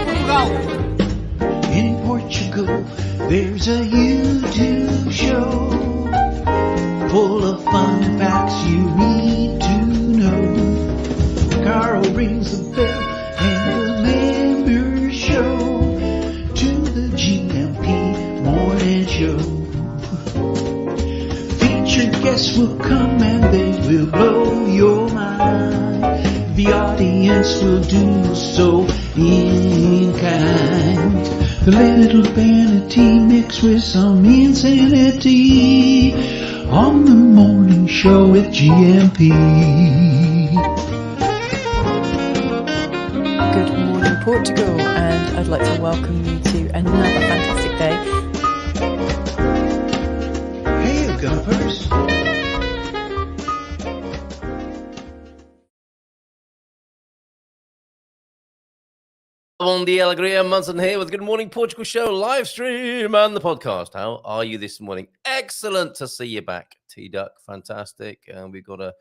Portugal. In Portugal, there's a YouTube show full of fun facts you need to know. Carl rings the bell and the members show to the GMP morning show. Featured guests will come and they will blow your mind. The audience will do so in kind. The little vanity mixed with some insanity on the morning show with GMP. Good morning, Portugal, and I'd like to welcome you to another fantastic day. Hey, Gumpers. Bon dia, alegria, Munson here with Good Morning Portugal show, live stream and the podcast. How are you this morning? Excellent to see you back, T-Duck. Fantastic. We've got a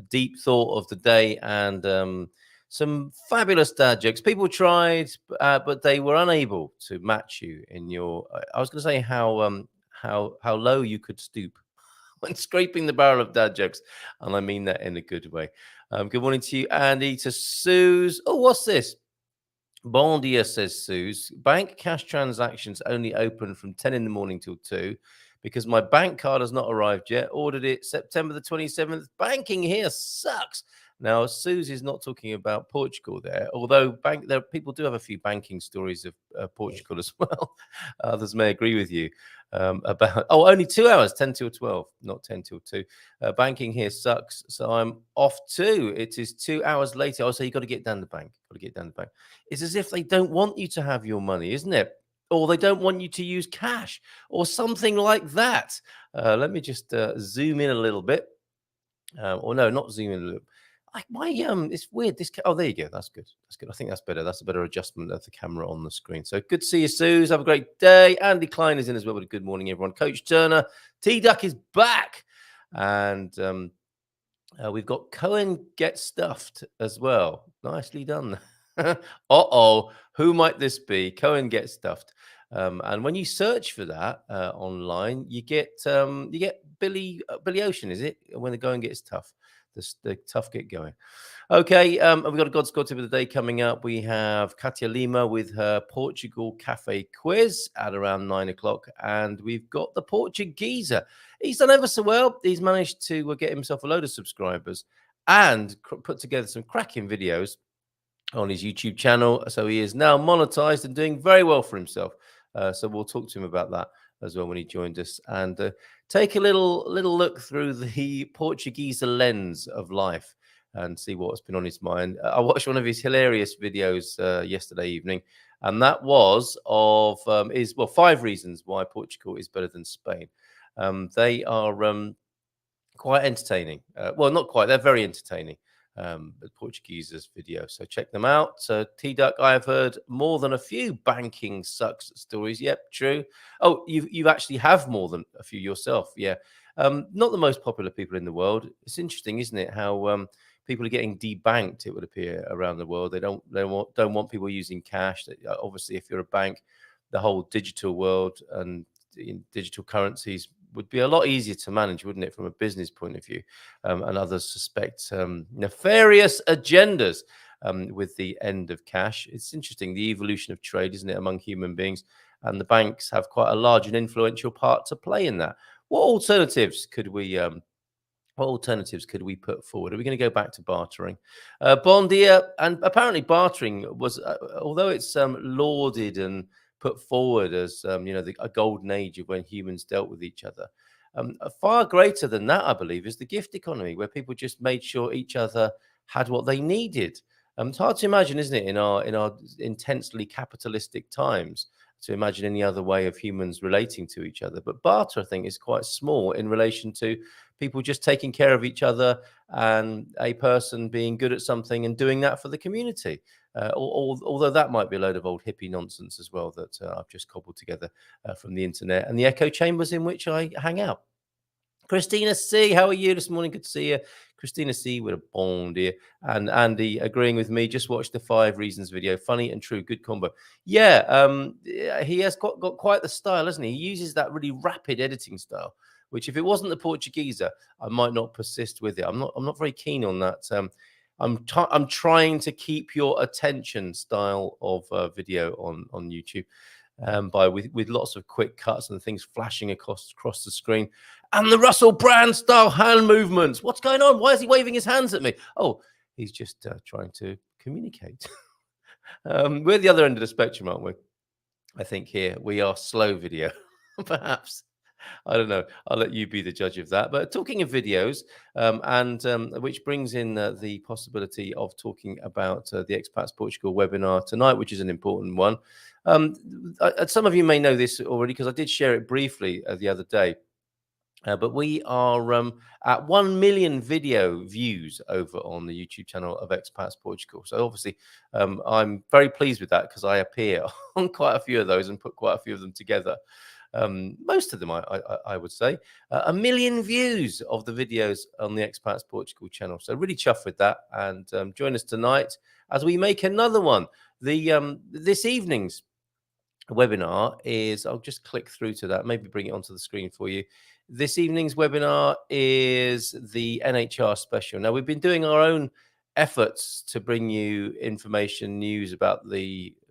deep thought of the day and some fabulous dad jokes. People tried, but they were unable to match you in your... I was going to say how low you could stoop when scraping the barrel of dad jokes, and I mean that in a good way. Good morning to you, Andy, to Suze. Oh, what's this? Bon dia, says Suze. Bank cash transactions only open from 10 in the morning till 2 because my bank card has not arrived yet. Ordered it September the 27th. Banking here sucks. Now, Suze is not talking about Portugal there, although people do have a few banking stories of Portugal as well. Others may agree with you about, only 2 hours, 10 till 12, not 10 till 2. Banking here sucks, so I'm off too. It is 2 hours later. I'll say you've got to get down the bank. It's as if they don't want you to have your money, isn't it? Or they don't want you to use cash or something like that. Let me just zoom in a little bit. Or no, not zoom in a little. It's weird. There you go. That's good. I think that's better. That's a better adjustment of the camera on the screen. So good to see you, Suze. Have a great day. Andy Klein is in as well. But a good morning, everyone. Coach Turner, T-Duck is back, and we've got Cohen Get Stuffed as well. Nicely done. Who might this be? Cohen Get Stuffed. And when you search for that online, you get Billy Ocean. Is it when the going gets tough? The tough get going. Okay, we've got a God's God tip of the day coming up. We have Cátia Lima with her Portugal Café quiz at around 9 o'clock. And we've got the Portugeeza. He's done ever so well. He's managed to get himself a load of subscribers and put together some cracking videos on his YouTube channel. So he is now monetized and doing very well for himself. So we'll talk to him about that as well when he joined us, and take a little look through the Portuguese lens of life and see what's been on his mind. I watched one of his hilarious videos yesterday evening, and that was of 5 reasons why Portugal is better than Spain. They are quite entertaining. Well, not quite. They're very entertaining. The Portuguese's video, so check them out. So T-Duck, I have heard more than a few banking sucks stories. Yep, true. Oh, you actually have more than a few yourself. Yeah, not the most popular people in the world. It's interesting, isn't it, how people are getting debanked, it would appear, around the world. They don't want people using cash. Obviously, if you're a bank, the whole digital world and digital currencies would be a lot easier to manage, wouldn't it, from a business point of view? And others suspect nefarious agendas with the end of cash. It's interesting, the evolution of trade, isn't it, among human beings? And the banks have quite a large and influential part to play in that. What alternatives could we put forward? Are we going to go back to bartering? Bon dia, and apparently bartering was, although it's lauded and put forward as a golden age of when humans dealt with each other, far greater than that, I believe, is the gift economy, where people just made sure each other had what they needed. It's hard to imagine, isn't it, in our intensely capitalistic times, to imagine any other way of humans relating to each other. But barter, I think, is quite small in relation to people just taking care of each other and a person being good at something and doing that for the community. Although that might be a load of old hippie nonsense as well that I've just cobbled together from the internet and the echo chambers in which I hang out. Christina C, how are you this morning? Good to see you. Christina C with a bon dear. And Andy agreeing with me. Just watched the 5 Reasons video. Funny and true. Good combo. Yeah, he has got quite the style, hasn't he? He uses that really rapid editing style, which if it wasn't the Portugueeza, I might not persist with it. I'm not very keen on that. I'm trying to keep your attention style of video on YouTube. With lots of quick cuts and things flashing across the screen, and the Russell Brand style hand movements. What's going on? Why is he waving his hands at me? Oh, he's just trying to communicate. We're the other end of the spectrum, aren't we? I think here we are slow video, perhaps. I don't know. I'll let you be the judge of that. But talking of videos, which brings in the possibility of talking about the Expats Portugal webinar tonight, which is an important one. Some of you may know this already because I did share it briefly the other day. But we are at 1 million video views over on the YouTube channel of Expats Portugal. So obviously, I'm very pleased with that because I appear on quite a few of those and put quite a few of them together. Most of them, I would say, 1 million views of the videos on the Expats Portugal channel. So really chuffed with that. And join us tonight as we make another one. This evening's webinar is, I'll just click through to that, maybe bring it onto the screen for you. This evening's webinar is the NHR special. Now, we've been doing our own efforts to bring you information, news about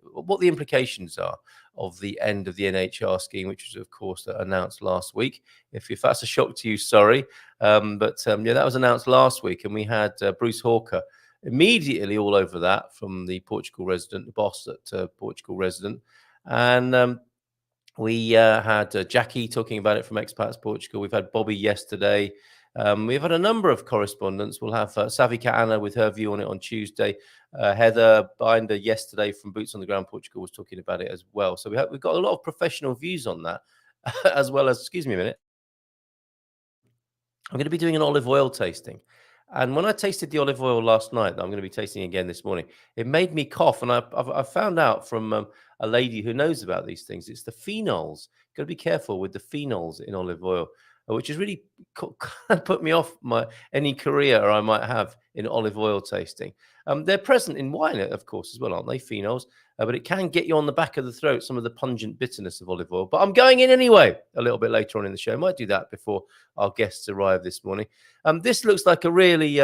what the implications are of the end of the NHR scheme, which was, of course, announced last week. If that's a shock to you, sorry. Yeah, that was announced last week, and we had Bruce Hawker immediately all over that from the Portugal resident, the boss at Portugal resident. And we had Jackie talking about it from Expats Portugal. We've had Bobby yesterday. We've had a number of correspondents. We'll have Savika Anna with her view on it on Tuesday. Heather Binder yesterday from Boots on the Ground Portugal was talking about it as well. So we've got a lot of professional views on that, as well as, excuse me a minute, I'm going to be doing an olive oil tasting. And when I tasted the olive oil last night, that I'm going to be tasting again this morning, it made me cough. And I found out from a lady who knows about these things, it's the phenols. Got to be careful with the phenols in olive oil, which has really put me off any career I might have in olive oil tasting. They're present in wine, of course, as well, aren't they? Phenols. But it can get you on the back of the throat, some of the pungent bitterness of olive oil. But I'm going in anyway a little bit later on in the show. I might do that before our guests arrive this morning. This looks like a really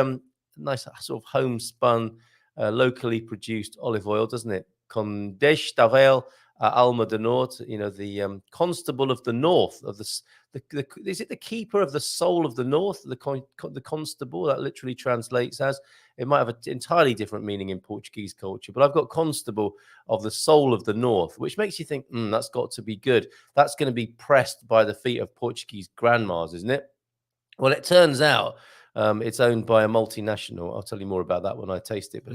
nice sort of homespun, locally produced olive oil, doesn't it? Condesh Tavel Alma de Norte, the constable of the north, of is it the keeper of the soul of the north? The constable, that literally translates as, it might have an entirely different meaning in Portuguese culture, but I've got constable of the soul of the north, which makes you think, that's got to be good. That's going to be pressed by the feet of Portuguese grandmas, isn't it? Well, it turns out it's owned by a multinational. I'll tell you more about that when I taste it. But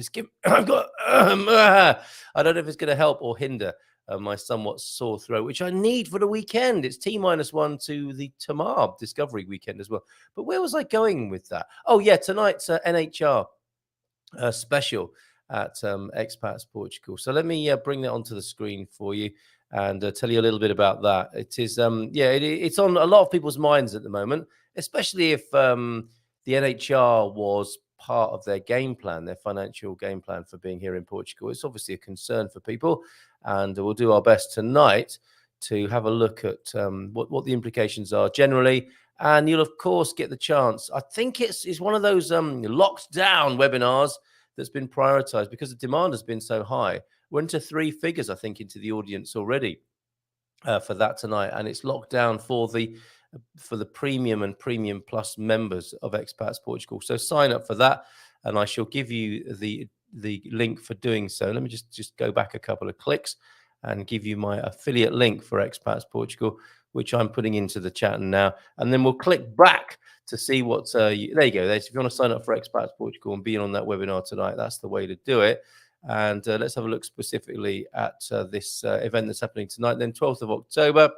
I've got, I don't know if it's going to help or hinder my somewhat sore throat, which I need for the weekend. It's T-1 to the Tamar Discovery weekend as well. But where was I going with that? Oh, yeah, tonight's NHR special at Expats Portugal. So let me bring that onto the screen for you and tell you a little bit about that. It is, it's on a lot of people's minds at the moment, especially if the NHR was part of their game plan, their financial game plan for being here in Portugal. It's obviously a concern for people, and we'll do our best tonight to have a look at what the implications are generally. And you'll, of course, get the chance. I think it's one of those locked down webinars that's been prioritized because the demand has been so high. We're into 3 figures, I think, into the audience already for that tonight. And it's locked down for the premium and premium plus members of Expats Portugal. So sign up for that, and I shall give you the link for doing so. Let me just go back a couple of clicks and give you my affiliate link for Expats Portugal, which I'm putting into the chat now. And then we'll click back to see what, there you go. If you want to sign up for Expats Portugal and be on that webinar tonight, that's the way to do it. And let's have a look specifically at this event that's happening tonight. Then 12th of October.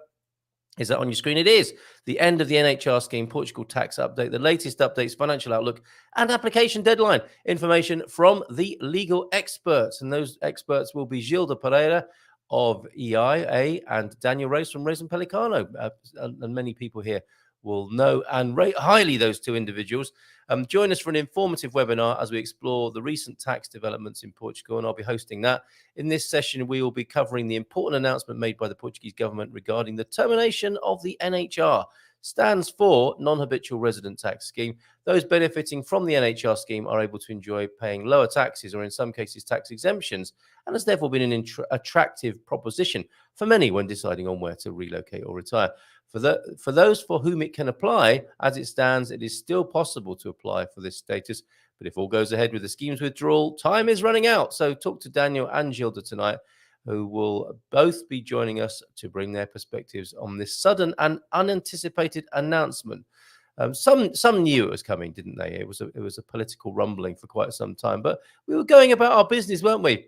Is that on your screen? It is. The end of the NHR scheme, Portugal tax update, the latest updates, financial outlook, and application deadline. Information from the legal experts. And those experts will be Gilda Pereira of EIA and Daniel Reyes from Reyes and Pelicano, and many people here will know and rate highly those two individuals. Join us for an informative webinar as we explore the recent tax developments in Portugal, and I'll be hosting that. In this session, we will be covering the important announcement made by the Portuguese government regarding the termination of the NHR. Stands for non-habitual resident tax scheme. Those benefiting from the NHR scheme are able to enjoy paying lower taxes, or in some cases tax exemptions, and has therefore been an attractive proposition for many when deciding on where to relocate or retire. For those for whom it can apply, as it stands, it is still possible to apply for this status. But if all goes ahead with the scheme's withdrawal, time is running out. So talk to Daniel and Gilda tonight, who will both be joining us to bring their perspectives on this sudden and unanticipated announcement. Some knew it was coming, didn't they? It was a political rumbling for quite some time, but we were going about our business, weren't we?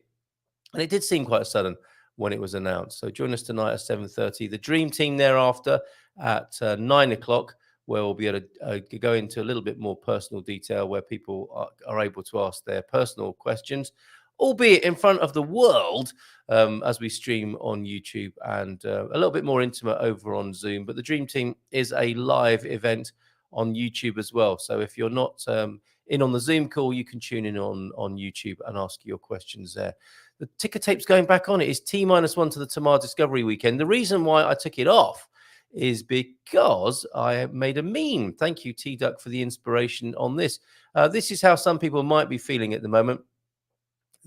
And it did seem quite sudden when it was announced. So join us tonight at 7:30. The Dream Team thereafter at 9 o'clock, where we'll be able to go into a little bit more personal detail, where people are able to ask their personal questions, albeit in front of the world, as we stream on YouTube, and a little bit more intimate over on Zoom. But the Dream Team is a live event on YouTube as well. So if you're not in on the Zoom call, you can tune in on YouTube and ask your questions there. The ticker tape's going back on. It is T-1 to the Tamar Discovery Weekend. The reason why I took it off is because I made a meme. Thank you, T-Duck, for the inspiration on this. This is how some people might be feeling at the moment.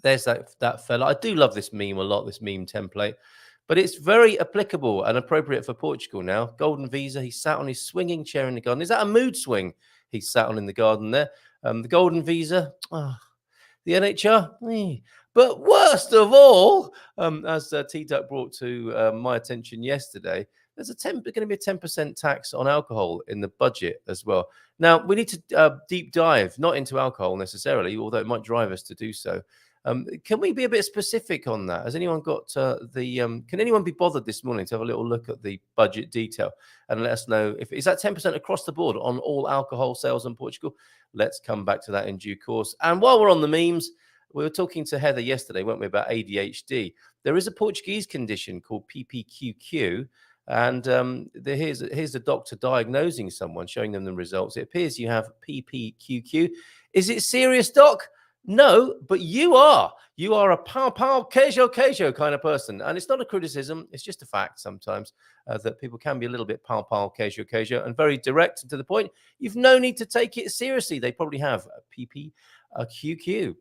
There's that fella. I do love this meme a lot, this meme template, but it's very applicable and appropriate for Portugal now. Golden visa. He sat on his swinging chair in the garden. Is that a mood swing he sat on in the garden there? The golden visa. Oh, the NHR. But worst of all, as T-Duck brought to my attention yesterday, there's going to be a 10% tax on alcohol in the budget as well. Now, we need to deep dive, not into alcohol necessarily, although it might drive us to do so. Can we be a bit specific on that? Has anyone got can anyone be bothered this morning to have a little look at the budget detail and let us know if is that 10% across the board on all alcohol sales in Portugal? Let's come back to that in due course. And while we're on the memes, we were talking to Heather yesterday, weren't we, about ADHD. There is a Portuguese condition called PPQQ, and here's the doctor diagnosing someone, showing them the results. It appears you have PPQQ. Is it serious, doc? No, but you are. You are a pow queijo kind of person. And it's not a criticism. It's just a fact sometimes that people can be a little bit pow queijo and very direct and to the point. You've no need to take it seriously. They probably have a PPQQ.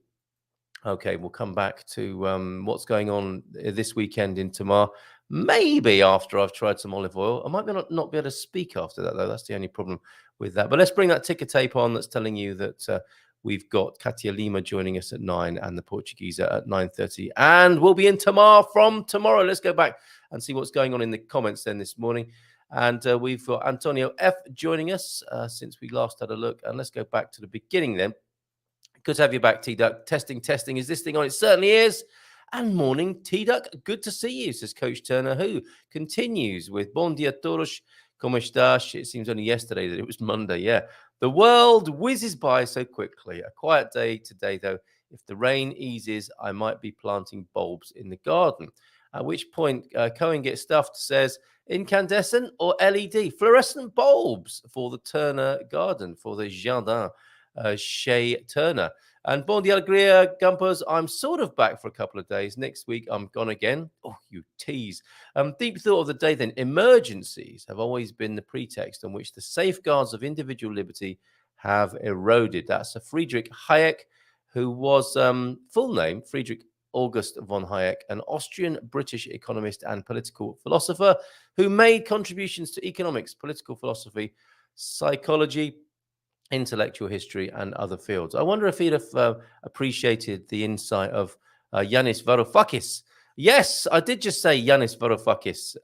Okay, we'll come back to what's going on this weekend in Tamar. Maybe after I've tried some olive oil. I might not be able to speak after that, though. That's the only problem with that. But let's bring that ticker tape on that's telling you that we've got Cátia Lima joining us at 9 and the Portuguesa at 9:30. And we'll be in Tamar from tomorrow. Let's go back and see what's going on in the comments then this morning. And we've got Antonio F joining us since we last had a look. And let's go back to the beginning then. Good to have you back, T-Duck. Testing. Is this thing on? It certainly is. And morning, T-Duck. Good to see you, says Coach Turner, who continues with Bon dia todos. Como estás? It seems only yesterday that it was Monday. Yeah. The world whizzes by so quickly. A quiet day today, though. If the rain eases, I might be planting bulbs in the garden. At which point, Cohen gets stuffed, says, incandescent or LED? Fluorescent bulbs for the Turner garden, for the Jardin. Shay Turner. And Bon dia alegria, Gumpers. I'm sort of back for a couple of days. Next week, I'm gone again. Oh, you tease. Deep thought of the day then. Emergencies have always been the pretext on which the safeguards of individual liberty have eroded. That's a Friedrich Hayek, who was full name, Friedrich August von Hayek, an Austrian-British economist and political philosopher who made contributions to economics, political philosophy, psychology, intellectual history, and other fields. I wonder if he'd have appreciated the insight of Yanis Varoufakis. Yes, I did just say Yanis Varoufakis.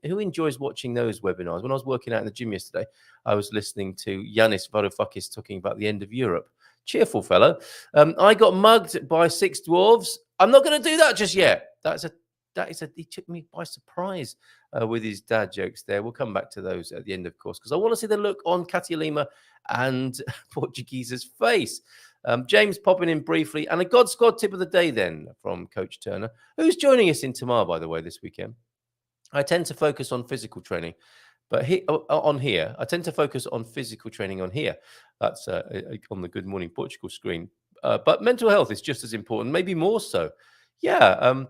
Who enjoys watching those webinars? When I was working out in the gym yesterday, I was listening to Yanis Varoufakis talking about the end of Europe. Cheerful fellow. I got mugged by 6 dwarves. I'm not going to do that just yet. He took me by surprise with his dad jokes there. We'll come back to those at the end, of course, because I want to see the look on Cátia Lima and Portuguese's face. James popping in briefly. And a God Squad tip of the day then from Coach Turner, who's joining us in Tamar, by the way, this weekend. I tend to focus on physical training, But on here, I tend to focus on physical training on here. That's on the Good Morning Portugal screen. But mental health is just as important, maybe more so. Yeah, I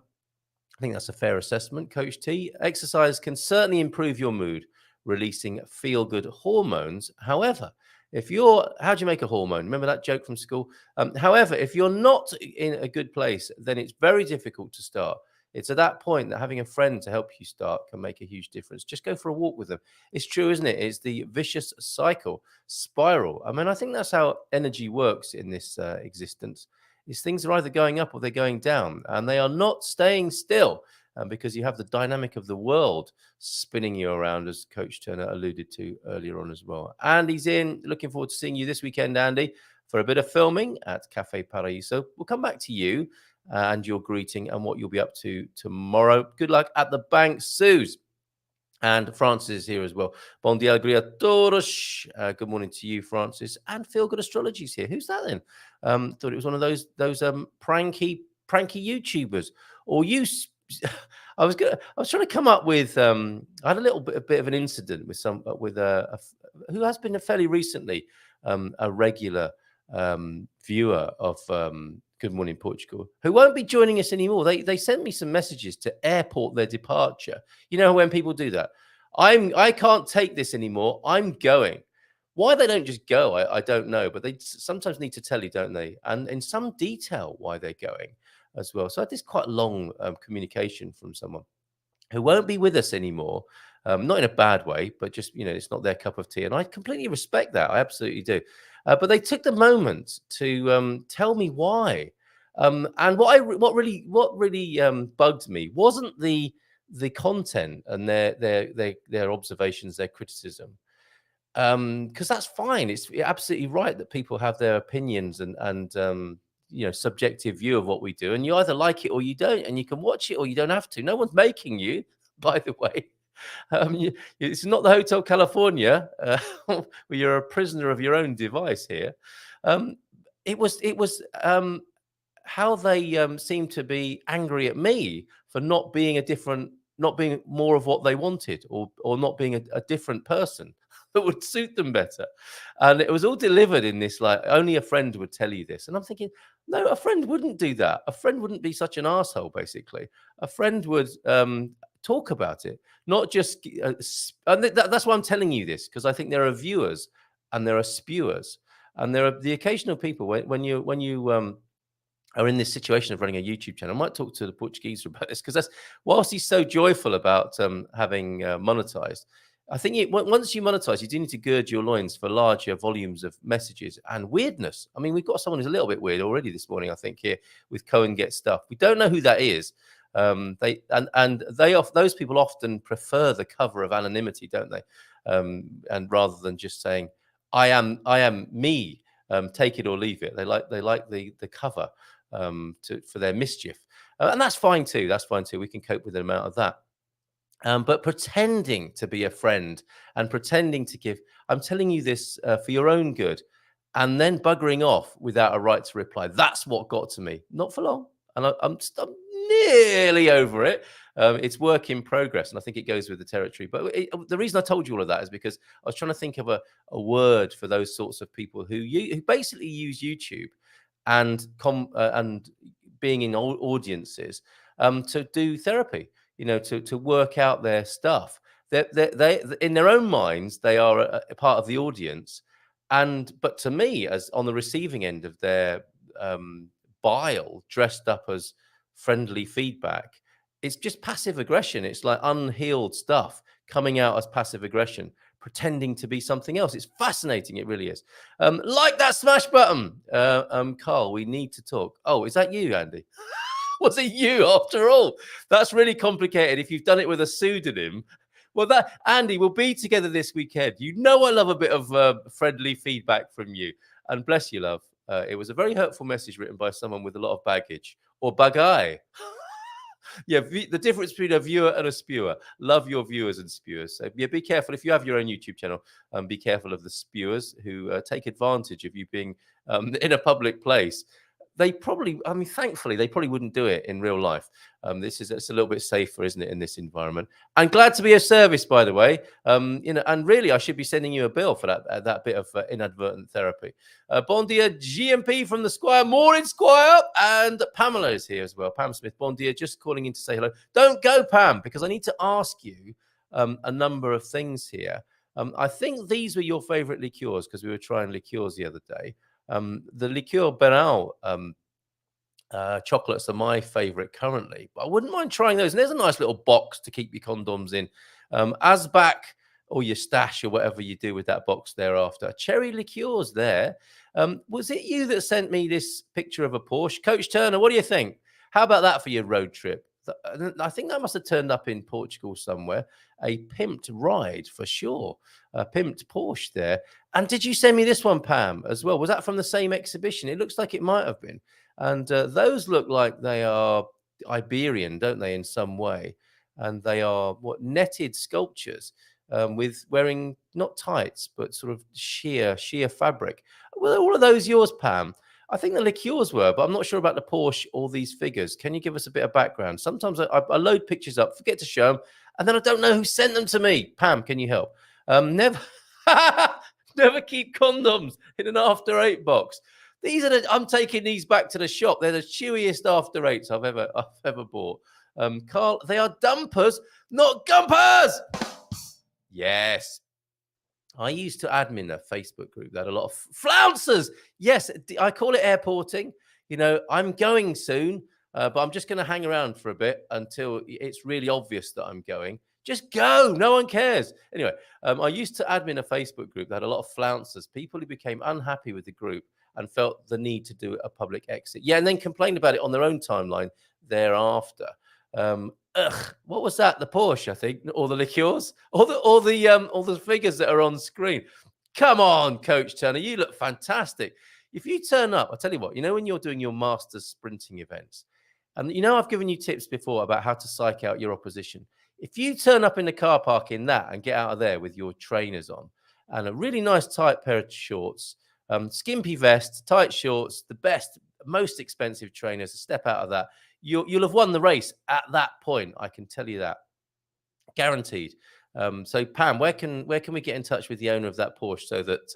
think that's a fair assessment, Coach T. Exercise can certainly improve your mood, releasing feel-good hormones. However, how do you make a hormone? Remember that joke from school? However, if you're not in a good place, then it's very difficult to start. It's at that point that having a friend to help you start can make a huge difference. Just go for a walk with them. It's true, isn't it? It's the vicious spiral. I mean, I think that's how energy works in this existence. Is things are either going up or they're going down, and they are not staying still. Because you have the dynamic of the world spinning you around, as Coach Turner alluded to earlier on as well. Andy's in. Looking forward to seeing you this weekend, Andy, for a bit of filming at Cafe Paraíso. We'll come back to you and your greeting and what you'll be up to tomorrow. Good luck at the bank, Suze. And Francis is here as well. Bom dia, alegria a todos. Good morning to you, Francis. And Feel Good Astrology's here. Who's that then? Thought it was one of those pranky YouTubers. Or you. I was trying to come up with. I had a bit of an incident with who has been fairly recently a regular viewer of Good Morning Portugal, who won't be joining us anymore. They sent me some messages to airport their departure. You know, when people do that, I can't take this anymore. I'm going. Why they don't just go, I don't know, but they sometimes need to tell you, don't they? And in some detail why they're going as well. So I had this quite long communication from someone who won't be with us anymore. Not in a bad way, but just, it's not their cup of tea. And I completely respect that. I absolutely do. But they took the moment to tell me why. And what really bugged me wasn't the content and their observations, their criticism. Because that's fine. You're absolutely right that people have their opinions and subjective view of what we do, and you either like it or you don't, and you can watch it or you don't have to. No one's making you, by the way. It's not the Hotel California where you're a prisoner of your own device here. It was how they seemed to be angry at me for not being more of what they wanted, or not being a different person that would suit them better. And it was all delivered in this, like, only a friend would tell you this. And I'm thinking, no, a friend wouldn't do that. A friend wouldn't be such an asshole, basically. A friend would talk about it, not just. And that's why I'm telling you this, because I think there are viewers and there are spewers. And there are the occasional people when you are in this situation of running a YouTube channel. I might talk to the Portuguese about this, because whilst he's so joyful about having monetized, I think once you monetize, you do need to gird your loins for larger volumes of messages and weirdness. I mean, we've got someone who's a little bit weird already this morning, I think, here with Cohen Get Stuff. We don't know who that is. Those people often prefer the cover of anonymity, don't they? And rather than just saying, I am me, take it or leave it. They like the cover for their mischief. And that's fine too. We can cope with an amount of that. But pretending to be a friend and pretending to give, I'm telling you this for your own good, and then buggering off without a right to reply. That's what got to me. Not for long. And I'm nearly over it. It's work in progress. And I think it goes with the territory. But the reason I told you all of that is because I was trying to think of a word for those sorts of people who basically use YouTube and being in audiences to do therapy. To work out their stuff. They in their own minds, they are a part of the audience, but to me, as on the receiving end of their bile, dressed up as friendly feedback, it's just passive aggression. It's like unhealed stuff coming out as passive aggression, pretending to be something else. It's fascinating. It really is. Like that smash button, Carl. We need to talk. Oh, is that you, Andy? Was it you after all? That's really complicated if you've done it with a pseudonym. Well, Andy, we'll be together this weekend. You know I love a bit of friendly feedback from you. And bless you, love. It was a very hurtful message written by someone with a lot of baggage. Or bagay. Yeah, the difference between a viewer and a spewer. Love your viewers and spewers. So yeah, be careful. If you have your own YouTube channel, be careful of the spewers who take advantage of you being in a public place. they probably, I mean, thankfully, they probably wouldn't do it in real life. It's a little bit safer, isn't it, in this environment? And glad to be of service, by the way. And really, I should be sending you a bill for that bit of inadvertent therapy. Bon dia, GMP from the Squire. Morning, Squire. And Pamela is here as well. Pam Smith, bon dia, just calling in to say hello. Don't go, Pam, because I need to ask you a number of things here. I think these were your favorite liqueurs because we were trying liqueurs the other day. The liqueur Benal chocolates are my favorite currently, but I wouldn't mind trying those. And there's a nice little box to keep your condoms in. Asbac or your stash or whatever you do with that box thereafter. Cherry liqueurs there. Was it you that sent me this picture of a Porsche? Coach Turner, what do you think? How about that for your road trip? I think that must have turned up in Portugal somewhere. A pimped ride for sure. A pimped Porsche there. And did you send me this one, Pam, as well? Was that from the same exhibition? It looks like it might have been. And those look like they are Iberian, don't they, in some way? And they are netted sculptures with wearing not tights, but sort of sheer fabric. Were all of those yours, Pam? I think the liqueurs were, but I'm not sure about the Porsche or these figures. Can you give us a bit of background? Sometimes I load pictures up, forget to show them, and then I don't know who sent them to me. Pam, can you help? Never keep condoms in an After Eight box. I'm taking these back to the shop. They're the chewiest After Eights I've ever bought. Carl, they are dumpers, not gumpers. Yes. I used to admin a Facebook group that had a lot of flouncers. Yes, I call it airporting. You know, I'm going soon, but I'm just going to hang around for a bit until it's really obvious that I'm going. Just go. No one cares. Anyway, I used to admin a Facebook group that had a lot of flouncers, people who became unhappy with the group and felt the need to do a public exit. Yeah, and then complained about it on their own timeline thereafter. What was that? The Porsche, I think, or the liqueurs, or the figures that are on screen. Come on, Coach Turner, you look fantastic. If you turn up, I'll tell you what, you know, when you're doing your masters sprinting events, and you know, I've given you tips before about how to psych out your opposition. If you turn up in the car park in that and get out of there with your trainers on and a really nice tight pair of shorts, skimpy vest, tight shorts, the best, most expensive trainers, step out of that, you'll have won the race at that point. I can tell you that, guaranteed. So Pam, where can we get in touch with the owner of that Porsche so that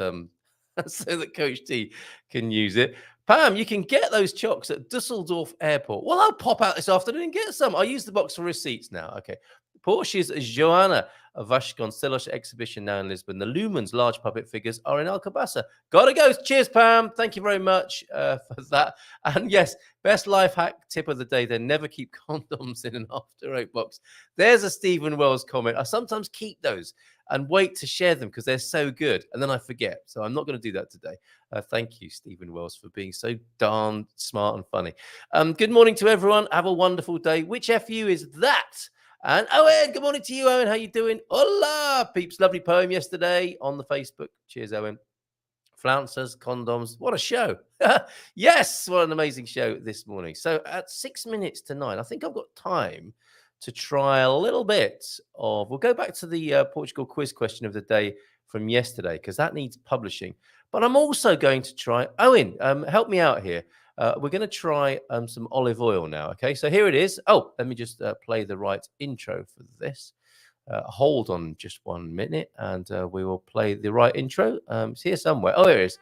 so that Coach T can use it? Pam, you can get those chocks at Dusseldorf Airport. Well, I'll pop out this afternoon and get some. I'll use the box for receipts now. Okay. Porsche's Joanna Vasconcelos exhibition now in Lisbon. The Lumens large puppet figures are in Alcobaça. Gotta go. Cheers, Pam. Thank you very much for that. And yes, best life hack tip of the day, then never keep condoms in an After Eight box. There's a Stephen Wells comment. I sometimes keep those and wait to share them because they're so good. And then I forget. So I'm not going to do that today. Thank you, Stephen Wells, for being so darn smart and funny. Good morning to everyone. Have a wonderful day. Which FU is that? And Owen, good morning to you, Owen. How you doing? Hola, peeps. Lovely poem yesterday on the Facebook. Cheers, Owen. Flouncers, condoms. What a show. Yes, what an amazing show this morning. So at 6 minutes to 9, I think I've got time to try a little bit of, we'll go back to the Portugal quiz question of the day from yesterday, because that needs publishing. But I'm also going to try, Owen, help me out here. We're going to try some olive oil now. Okay, so here it is. Oh, let me just play the right intro for this. Hold on just 1 minute and we will play the right intro. It's here somewhere. Oh, here it is.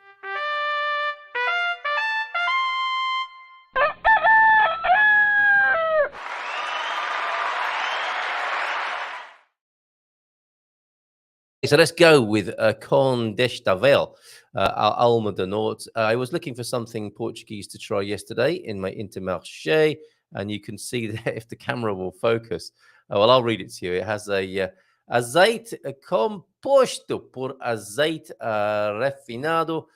So let's go with Con d'Estavel, Alma de Norte. I was looking for something Portuguese to try yesterday in my Intermarché, and you can see there if the camera will focus. Well, I'll read it to you. It has a azeite composto por azeite refinado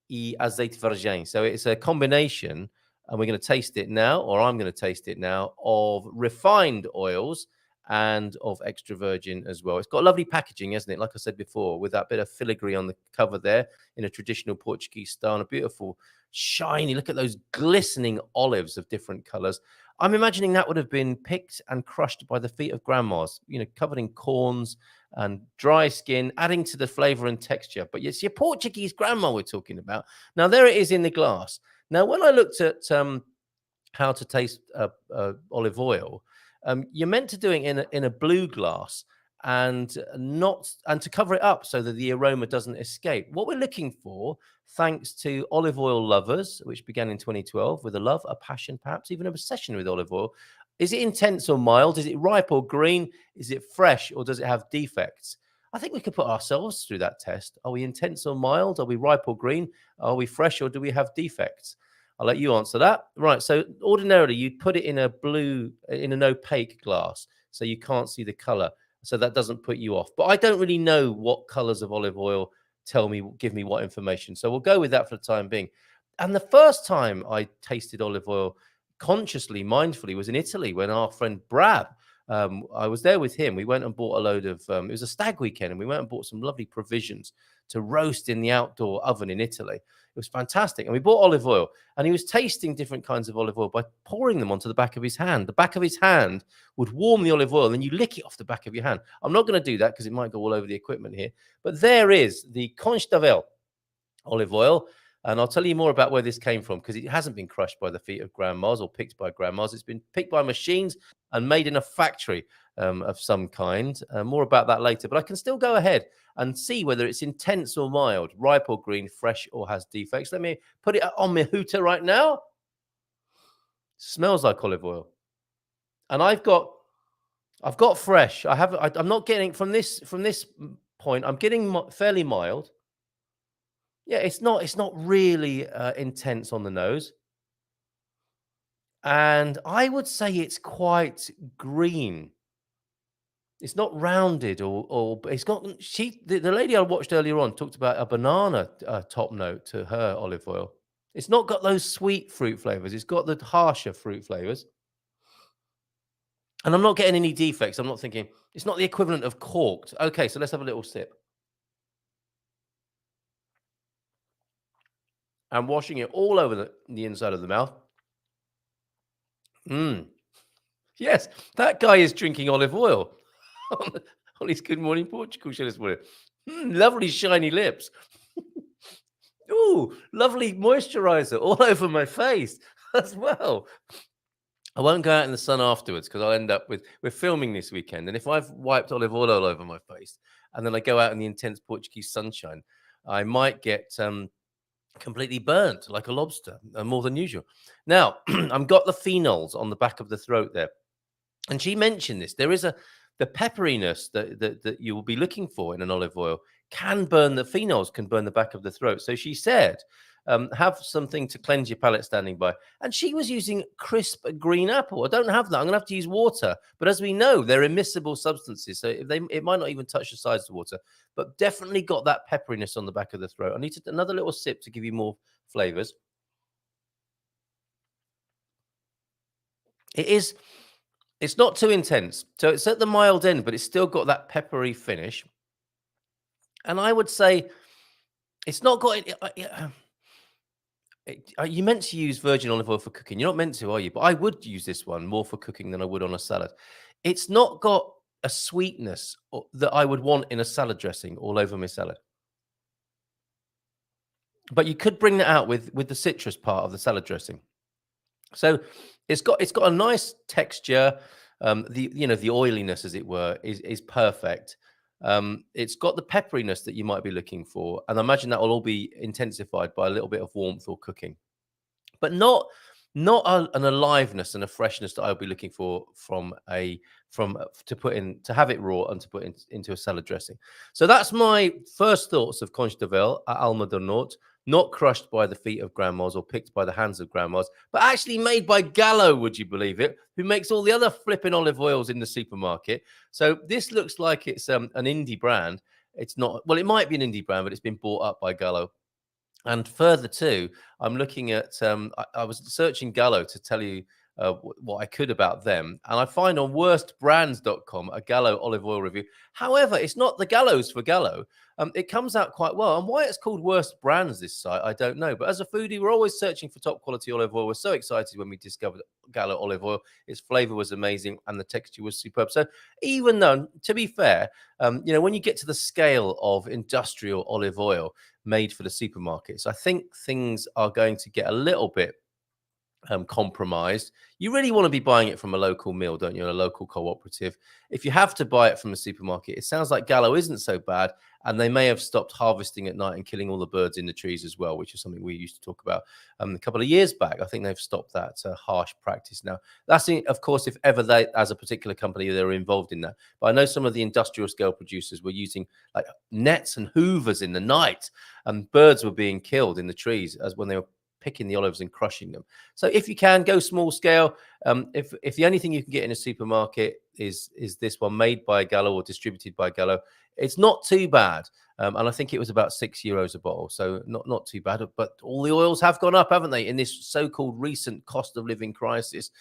y azeite virgem. So it's a combination, and we're going to taste it now, or I'm going to taste it now, of refined oils and of extra virgin as well. It's got lovely packaging, hasn't it? Like I said before, with that bit of filigree on the cover there in a traditional Portuguese style, and a beautiful, shiny, look at those glistening olives of different colors. I'm imagining that would have been picked and crushed by the feet of grandmas, you know, covered in corns and dry skin, adding to the flavor and texture. But it's your Portuguese grandma we're talking about. Now, there it is in the glass. Now, when I looked at how to taste olive oil, you're meant to do it in a blue glass and to cover it up so that the aroma doesn't escape. What we're looking for, thanks to olive oil lovers, which began in 2012 with a love, a passion, perhaps even an obsession with olive oil. Is it intense or mild? Is it ripe or green? Is it fresh or does it have defects? I think we could put ourselves through that test. Are we intense or mild? Are we ripe or green? Are we fresh or do we have defects? I'll let you answer that. Right. So ordinarily you'd put it in an opaque glass so you can't see the color. So that doesn't put you off. But I don't really know what colors of olive oil give me what information. So we'll go with that for the time being. And the first time I tasted olive oil consciously, mindfully, was in Italy when our friend Brab, I was there with him. We went and bought a load of, it was a stag weekend, and we went and bought some lovely provisions to roast in the outdoor oven in Italy. It was fantastic. And we bought olive oil, and he was tasting different kinds of olive oil by pouring them onto the back of his hand. The back of his hand would warm the olive oil, and then you lick it off the back of your hand. I'm not going to do that because it might go all over the equipment here. But there is the Constavel olive oil. And I'll tell you more about where this came from because it hasn't been crushed by the feet of grandmas or picked by grandmas. It's been picked by machines and made in a factory of some kind. More about that later. But I can still go ahead and see whether it's intense or mild, ripe or green, fresh or has defects. Let me put it on my hooter right now. Smells like olive oil. And I've got fresh. I'm not getting from this point. I'm getting fairly mild. Yeah, it's not really intense on the nose. And I would say it's quite green. It's not rounded or it's got the lady I watched earlier on talked about a banana top note to her olive oil. It's not got those sweet fruit flavors. It's got the harsher fruit flavors. And I'm not getting any defects. I'm not thinking it's not the equivalent of corked. Okay, so let's have a little sip. I'm washing it all over the inside of the mouth. Yes, that guy is drinking olive oil on his Good Morning Portugal show this morning. Lovely shiny lips. Ooh, lovely moisturizer all over my face as well. I won't go out in the sun afterwards because I'll end up we're filming this weekend. And if I've wiped olive oil all over my face and then I go out in the intense Portuguese sunshine, I might get completely burnt like a lobster, more than usual. Now, I've got the phenols on the back of the throat there. And she mentioned this. There is the pepperiness that you will be looking for in an olive oil phenols can burn the back of the throat. So she said, have something to cleanse your palate standing by. And she was using crisp green apple. I don't have that. I'm going to have to use water. But as we know, they're immiscible substances. So it might not even touch the sides of the water, but definitely got that pepperiness on the back of the throat. I need another little sip to give you more flavors. It's not too intense. So it's at the mild end, but it's still got that peppery finish. And I would say it's not got you're meant to use virgin olive oil for cooking. You're not meant to, are you? But I would use this one more for cooking than I would on a salad. It's not got a sweetness that I would want in a salad dressing all over my salad. But you could bring that out with the citrus part of the salad dressing. So it's got a nice texture. The oiliness, as it were, is perfect. It's got the pepperiness that you might be looking for, and I imagine that will all be intensified by a little bit of warmth or cooking, but not an aliveness and a freshness that I'll be looking for to have it raw and to put into a salad dressing. So that's my first thoughts of Constavel at Alma do Norte. Not crushed by the feet of grandmas or picked by the hands of grandmas, but actually made by Gallo, would you believe it, who makes all the other flipping olive oils in the supermarket. So this looks like it's an indie brand. It's not, well, it might be an indie brand, but it's been bought up by Gallo. And further too, I'm looking at, I was searching Gallo to tell you what I could about them. And I find on worstbrands.com a Gallo olive oil review. However, it's not the Gallos for Gallo. It comes out quite well. And why it's called Worst Brands, this site, I don't know. But as a foodie, we're always searching for top quality olive oil. We're so excited when we discovered Gallo olive oil. Its flavor was amazing and the texture was superb. So even though, to be fair, when you get to the scale of industrial olive oil made for the supermarkets, I think things are going to get a little bit compromised. You really want to be buying it from a local mill, don't you? A local cooperative. If you have to buy it from a supermarket, it sounds like Gallo isn't so bad, and they may have stopped harvesting at night and killing all the birds in the trees as well, which is something we used to talk about a couple of years back. I think they've stopped that harsh practice now. That's, of course, if ever they, as a particular company, they're involved in that. But I know some of the industrial scale producers were using like nets and hoovers in the night, and birds were being killed in the trees as when they were picking the olives and crushing them. So if you can, go small scale. If the only thing you can get in a supermarket is this one made by Gallo or distributed by Gallo, it's not too bad. And I think it was about €6 a bottle, so not too bad. But all the oils have gone up, haven't they, in this so-called recent cost of living crisis?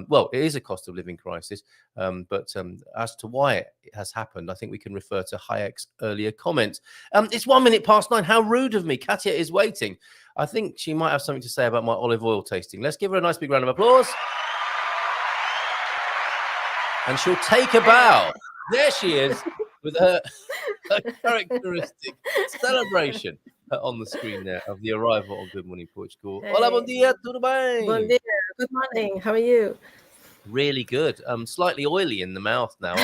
Well, it is a cost of living crisis, but as to why it has happened, I think we can refer to Hayek's earlier comment. It's 9:01. How rude of me. Cátia is waiting. I think she might have something to say about my olive oil tasting. Let's give her a nice big round of applause. And she'll take a bow. There she is with her characteristic celebration on the screen there of the arrival of Good Morning Portugal. Hey. Hola, bom dia, tudo bem? Bom dia. Good morning. How are you? Really good. Slightly oily in the mouth now.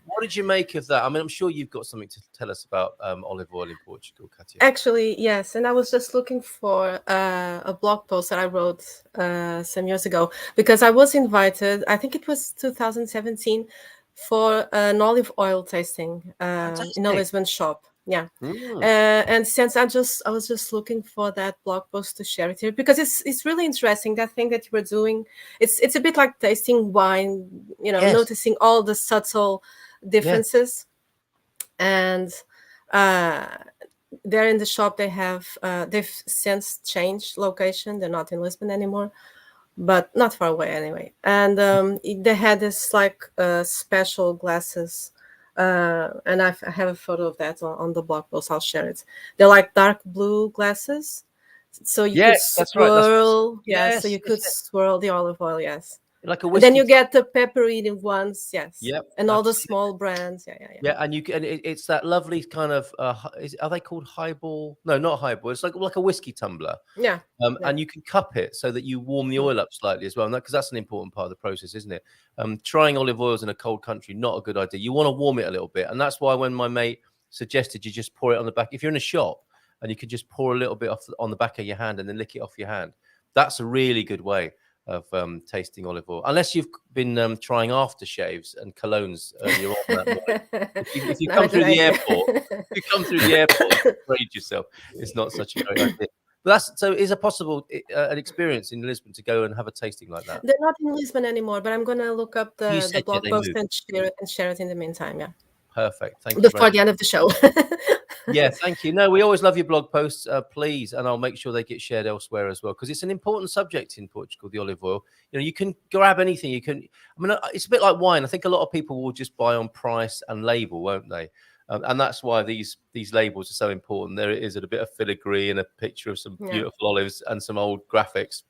What did you make of that? I mean, I'm sure you've got something to tell us about olive oil in Portugal, Cátia. Actually, yes. And I was just looking for a blog post that I wrote some years ago because I was invited, I think it was 2017, for an olive oil tasting in a Lisbon shop. Yeah. And since I was just looking for that blog post to share it here because it's really interesting, that thing that you were doing. It's a bit like tasting wine, yes. Noticing all the subtle differences. And there in the shop they've since changed location. They're not in Lisbon anymore, but not far away anyway. And they had this like special glasses, and I have a photo of that on the blog post. I'll share it. They're like dark blue glasses, so you could swirl. Right. Yes, so you could swirl the olive oil. Yes. Like a whiskey. And then you get the peppery ones, yes. Yep. And all the small brands, yeah. Yeah, and it's that lovely kind of. Are they called highball? No, not highball. It's like a whiskey tumbler. Yeah. And you can cup it so that you warm the oil up slightly as well, because that's an important part of the process, isn't it? Trying olive oils in a cold country, not a good idea. You want to warm it a little bit, and that's why when my mate suggested you just pour it on the back, if you're in a shop and you could just pour a little bit on the back of your hand and then lick it off your hand, that's a really good way of tasting olive oil, unless you've been trying aftershaves and colognes earlier on that morning. If you come through the airport, braid yourself. It's not such a great idea. But is it possible an experience in Lisbon to go and have a tasting like that? They're not in Lisbon anymore, but I'm going to look up the blog post and share it in the meantime. Yeah. Perfect. Thank you. Before the end of the show. Yeah, thank you. No, we always love your blog posts, please, and I'll make sure they get shared elsewhere as well, because it's an important subject in Portugal, the olive oil. You can grab anything. It's a bit like wine. I think a lot of people will just buy on price and label, won't they? And that's why these labels are so important. There it is, at a bit of filigree and a picture of some beautiful olives and some old graphics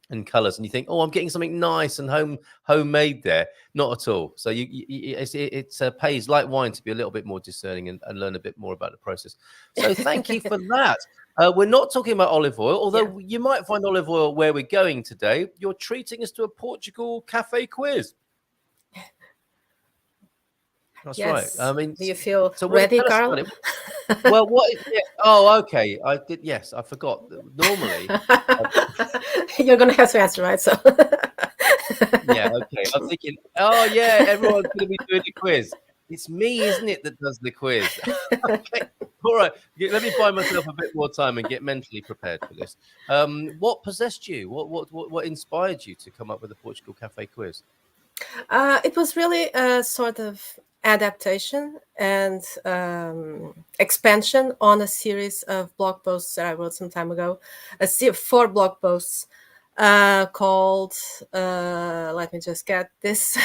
and colors, and you think, oh, I'm getting something nice and homemade there. Not at all. So it pays, like wine, to be a little bit more discerning and learn a bit more about the process. So thank you for that. We're not talking about olive oil, although you might find olive oil where we're going today. You're treating us to a Portugal Café quiz. That's right. I mean, do you feel ready, Carl? Well, oh, okay. I did. Yes, I forgot. Normally, you're going to have to answer, right? So, yeah, okay. I'm thinking, oh yeah, everyone's going to be doing the quiz. It's me, isn't it, that does the quiz? Okay. All right. Let me buy myself a bit more time and get mentally prepared for this. What possessed you? What inspired you to come up with the Portugal Café quiz? It was really a sort of adaptation and expansion on a series of blog posts that I wrote some time ago. 4 blog posts called, let me just get this,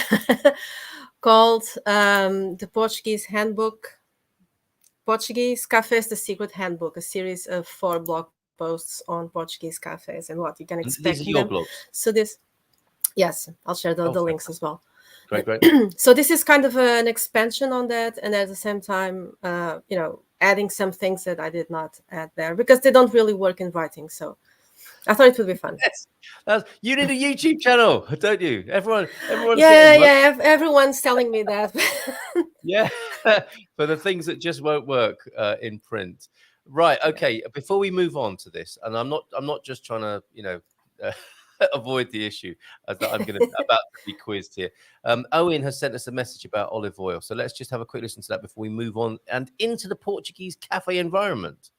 called the Portuguese Handbook. Portuguese Cafés, The Secret Handbook, a series of 4 blog posts on Portuguese cafes and what you can And expect these are in your them. blogs. So this, yes, I'll share the links as well. Great. So this is kind of an expansion on that, and at the same time, adding some things that I did not add there because they don't really work in writing. So I thought it would be fun. Yes. You need a YouTube channel, don't you? Everyone's Yeah. Everyone's telling me that. Yeah, for the things that just won't work in print. Right. Okay. Before we move on to this, and I'm not just trying to, avoid the issue that I'm about to be quizzed here. Owen has sent us a message about olive oil, so let's just have a quick listen to that before we move on and into the Portuguese cafe environment.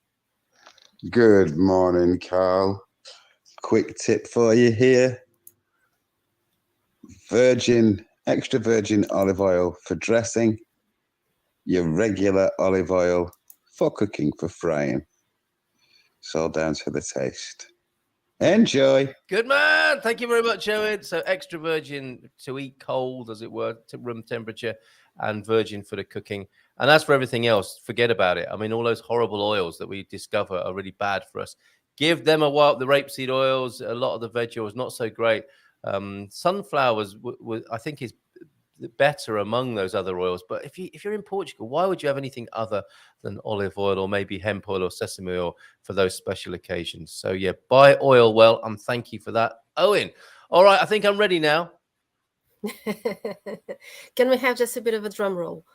Good morning, Carl. Quick tip for you here. Extra virgin olive oil for dressing. Your regular olive oil for cooking, for frying. It's all down to the taste. Enjoy. Good man. Thank you very much, Owen. So extra virgin to eat cold, as it were, to room temperature, and virgin for the cooking. And as for everything else, forget about it. I mean, all those horrible oils that we discover are really bad for us. Give them a while. The rapeseed oils, a lot of the veg oils, not so great. Sunflowers, I think, is better among those other oils. But if you're in Portugal, why would you have anything other than olive oil or maybe hemp oil or sesame oil for those special occasions? So yeah, buy oil well, and thank you for that, Owen. All right, I think I'm ready now. Can we have just a bit of a drum roll,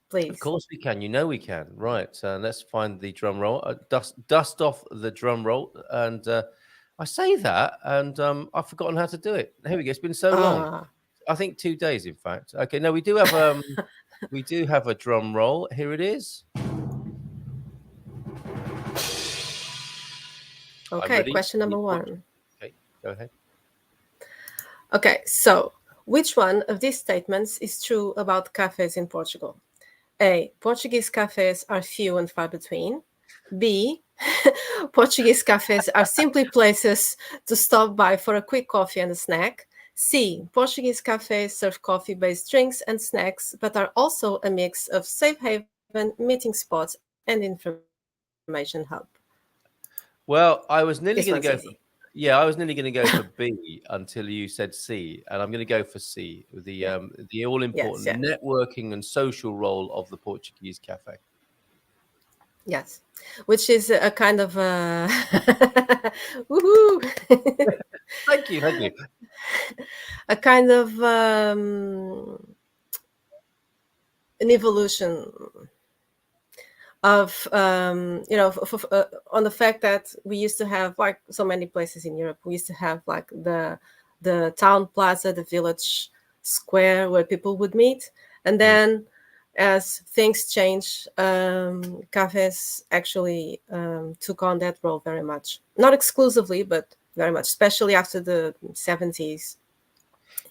please? Of course we can. You know we can. Right. Let's find the drum roll. Dust off the drum roll. And I say that, and I've forgotten how to do it. Here we go. It's been so long. I think 2 days, in fact. Okay. No, we do have a drum roll. Here it is. Okay. Question number 1. Okay. Go ahead. Okay. So, which one of these statements is true about cafes in Portugal? A. Portuguese cafes are few and far between. B. Portuguese cafes are simply places to stop by for a quick coffee and a snack. C. Portuguese cafes serve coffee-based drinks and snacks, but are also a mix of safe haven, meeting spots, and information hub. Well, I was nearly going to go. I was nearly going to go for B until you said C, and I'm going to go for C, the all-important networking and social role of the Portuguese cafe. Yes, which is a kind of woohoo. Thank you. A kind of an evolution of on the fact that we used to have, like so many places in Europe, we used to have like the town plaza, the village square where people would meet, and then as things change, cafes actually took on that role very much, not exclusively, but very much, especially after the 70s.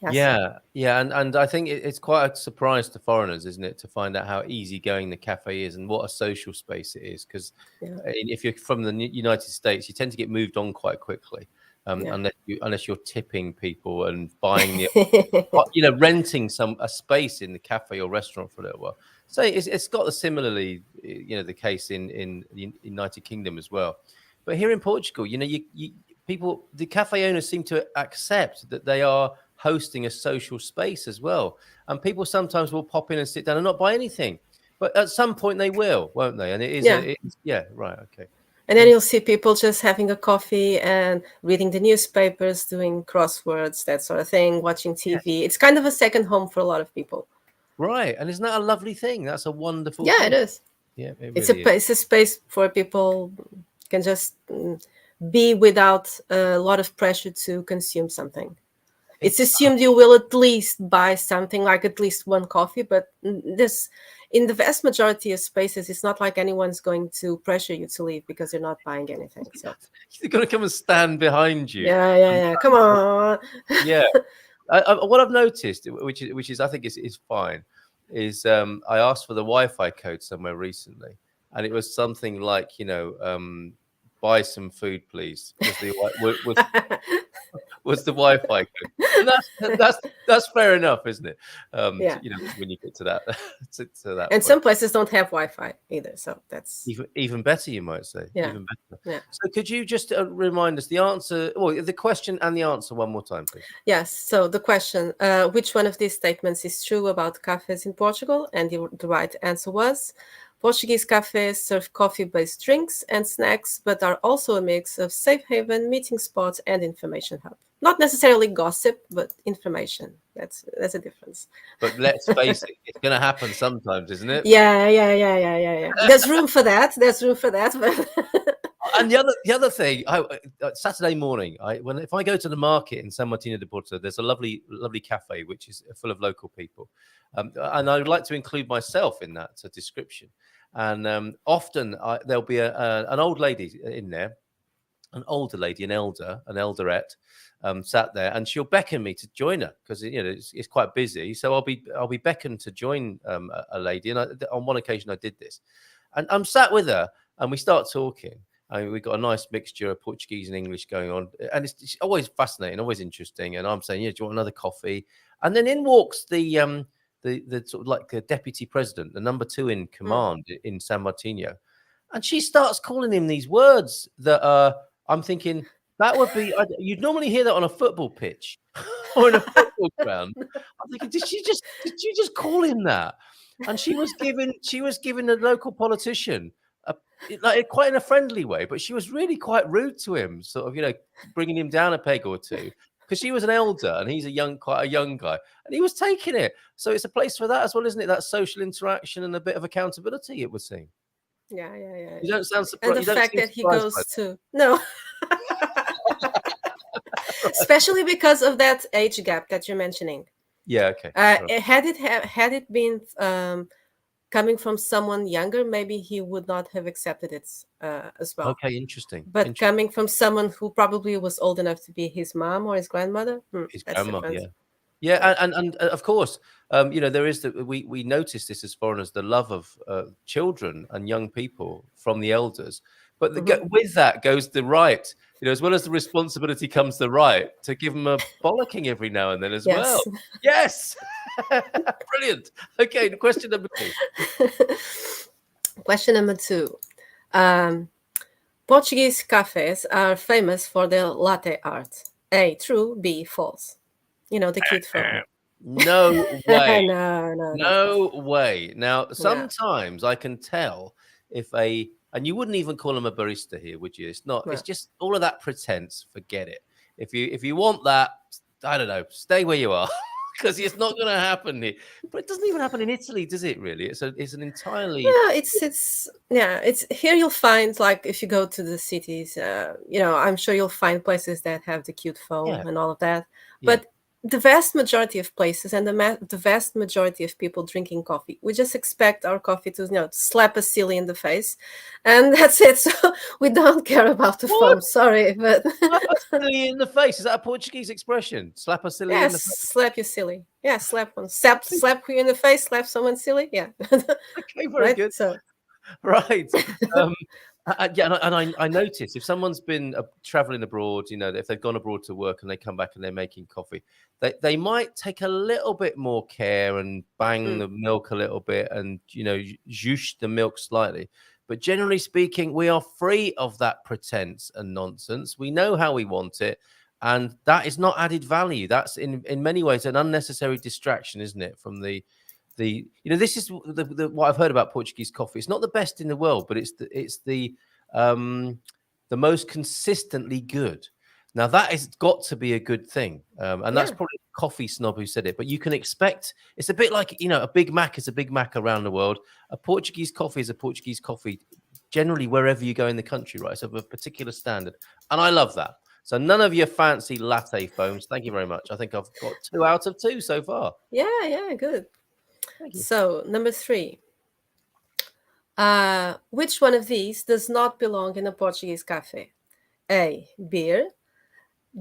Yes. Yeah, and I think it's quite a surprise to foreigners, isn't it, to find out how easygoing the cafe is and what a social space it is. Because if you're from the United States, you tend to get moved on quite quickly, unless you're tipping people and buying renting a space in the cafe or restaurant for a little while. So it's got the similarly, the case in the United Kingdom as well. But here in Portugal, the cafe owners seem to accept that they are hosting a social space as well, and people sometimes will pop in and sit down and not buy anything, but at some point they will, won't they? And it is right, okay. And then you'll see people just having a coffee and reading the newspapers, doing crosswords, that sort of thing, watching TV. Yeah. It's kind of a second home for a lot of people, right? And isn't that a lovely thing? That's a wonderful thing. It is. Yeah, it's a space for people can just be without a lot of pressure to consume something. It's assumed you will at least buy something, like at least one coffee, but in the vast majority of spaces, it's not like anyone's going to pressure you to leave because you're not buying anything. So they're going to come and stand behind you. Yeah. Come on. Yeah. What I've noticed, which is I think is fine, is I asked for the Wi-Fi code somewhere recently, and it was something like buy some food, please. was the Wi-Fi code. And that's fair enough, isn't it? Yeah. You know, when you get to that, to that And point. some places don't have Wi-Fi either, so that's Even better, you might say. Yeah. Even better. Yeah. So could you just remind us the answer, or the question and the answer one more time, please? Yes. So the question, which one of these statements is true about cafes in Portugal? And the right answer was, Portuguese cafes serve coffee-based drinks and snacks, but are also a mix of safe haven, meeting spots, and information hub. Not necessarily gossip, but information. That's a difference. But let's face it, it's going to happen sometimes, isn't it? Yeah. There's room for that. But And the other thing, Saturday morning, if I go to the market in San Martino de Porto, there's a lovely cafe which is full of local people, and I would like to include myself in that description. And often there'll be an old lady in there, an older lady, an elderette, sat there, and she'll beckon me to join her because it's quite busy. So I'll be beckoned to join a lady, and on one occasion I did this, and I'm sat with her, and we start talking. I mean, we've got a nice mixture of Portuguese and English going on, and it's always fascinating, always interesting. And I'm saying, yeah, do you want another coffee? And then in walks the sort of like the deputy president, the number 2 in command in San Martino, and she starts calling him these words that I'm thinking that would be you'd normally hear that on a football pitch or in a football ground. I'm thinking, did you just call him that? And she was giving a local politician like quite in a friendly way, but she was really quite rude to him, sort of, bringing him down a peg or two, because she was an elder and he's quite a young guy, and he was taking it. So it's a place for that as well, isn't it? That social interaction and a bit of accountability, it would seem. Yeah. You don't sound surprised. And the fact that he goes to no, especially because of that age gap that you're mentioning. Yeah. Okay. Had it been coming from someone younger, maybe he would not have accepted it as well. Okay, interesting. But coming from someone who probably was old enough to be his mom or his grandmother, his that's grandma, different. Yeah, and of course, there is we notice this as foreigners, the love of children and young people from the elders, but with that goes the right. As well as the responsibility comes the right to give them a bollocking every now and then as well. Yes. Brilliant. Okay, question number 2. Question number 2. Portuguese cafes are famous for their latte art. A, true. B, false. The cute phone. No way. No way. Now, sometimes I can tell and you wouldn't even call him a barista here, would you? It's not. No. It's just all of that pretense. Forget it. If you want that, I don't know, stay where you are, because it's not going to happen here. But it doesn't even happen in Italy, does it? Really? It's an entirely. Yeah, it's here. You'll find, like, if you go to the cities, I'm sure you'll find places that have the cute phone and all of that. Yeah. But the vast majority of places and the vast majority of people drinking coffee, we just expect our coffee to slap us silly in the face, and that's it. So we don't care about the phone. Sorry, but slap us silly in the face, is that a Portuguese expression? Slap us silly in the face? Slap you silly. Yeah, slap one. Slap you in the face, slap someone silly. Yeah. Okay, very good. So right. I notice if someone's been traveling abroad, if they've gone abroad to work and they come back and they're making coffee, they might take a little bit more care and bang the milk a little bit and zhoosh the milk slightly. But generally speaking, we are free of that pretense and nonsense. We know how we want it, and that is not added value. That's in many ways an unnecessary distraction, isn't it? From this is what I've heard about Portuguese coffee. It's not the best in the world, but it's the most consistently good. Now that has got to be a good thing, and that's probably a coffee snob who said it. But you can expect it's a bit like a Big Mac is a Big Mac around the world. A Portuguese coffee is a Portuguese coffee, generally wherever you go in the country, right? So of a particular standard, and I love that. So none of your fancy latte foams. Thank you very much. I think I've got 2 out of 2 so far. Yeah, good. So number 3. Which one of these does not belong in a Portuguese cafe? A, beer.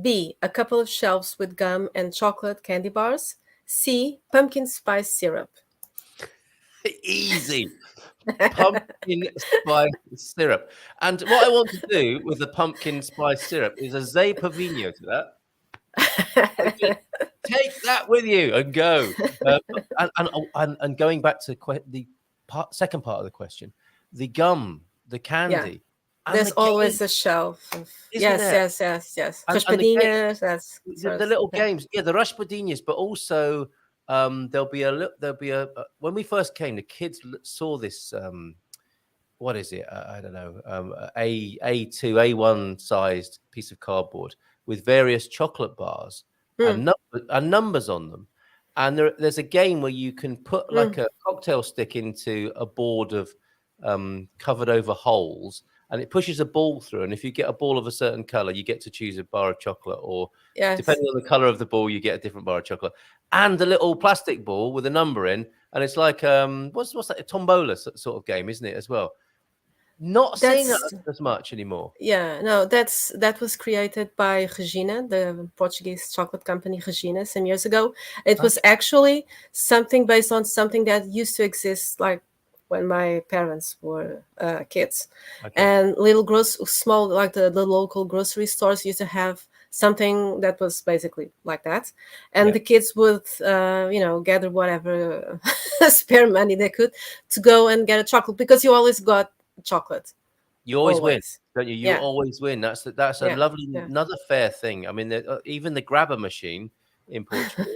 B, a couple of shelves with gum and chocolate candy bars. C, pumpkin spice syrup. Easy. Pumpkin spice syrup. And what I want to do with the pumpkin spice syrup is a Zé Pavinho to that. Take that with you and go. And going back to the second part of the question, the gum, the candy. And There's always a shelf. Yes. And Raspadinhas, the little games, the raspadinhas, but also there'll be a when we first came, the kids saw this. What is it? I don't know. A2, A1 sized piece of cardboard with various chocolate bars and numbers on them. And there's a game where you can put like a cocktail stick into a board of covered over holes, and it pushes a ball through. And if you get a ball of a certain color, you get to choose a bar of chocolate, or depending on the color of the ball, you get a different bar of chocolate. And a little plastic ball with a number in, and it's like what's that? A tombola sort of game, isn't it? As well. Not seeing that as much anymore. Yeah, no, that was created by Regina, the Portuguese chocolate company Regina, some years ago. It was actually something based on something that used to exist, like when my parents were kids. And small, like the local grocery stores used to have something that was basically like that. And the kids would, gather whatever spare money they could to go and get a chocolate, because you always got chocolate. You always win, don't you? You always win. That's a lovely another fair thing. I mean, even the grabber machine in Portugal.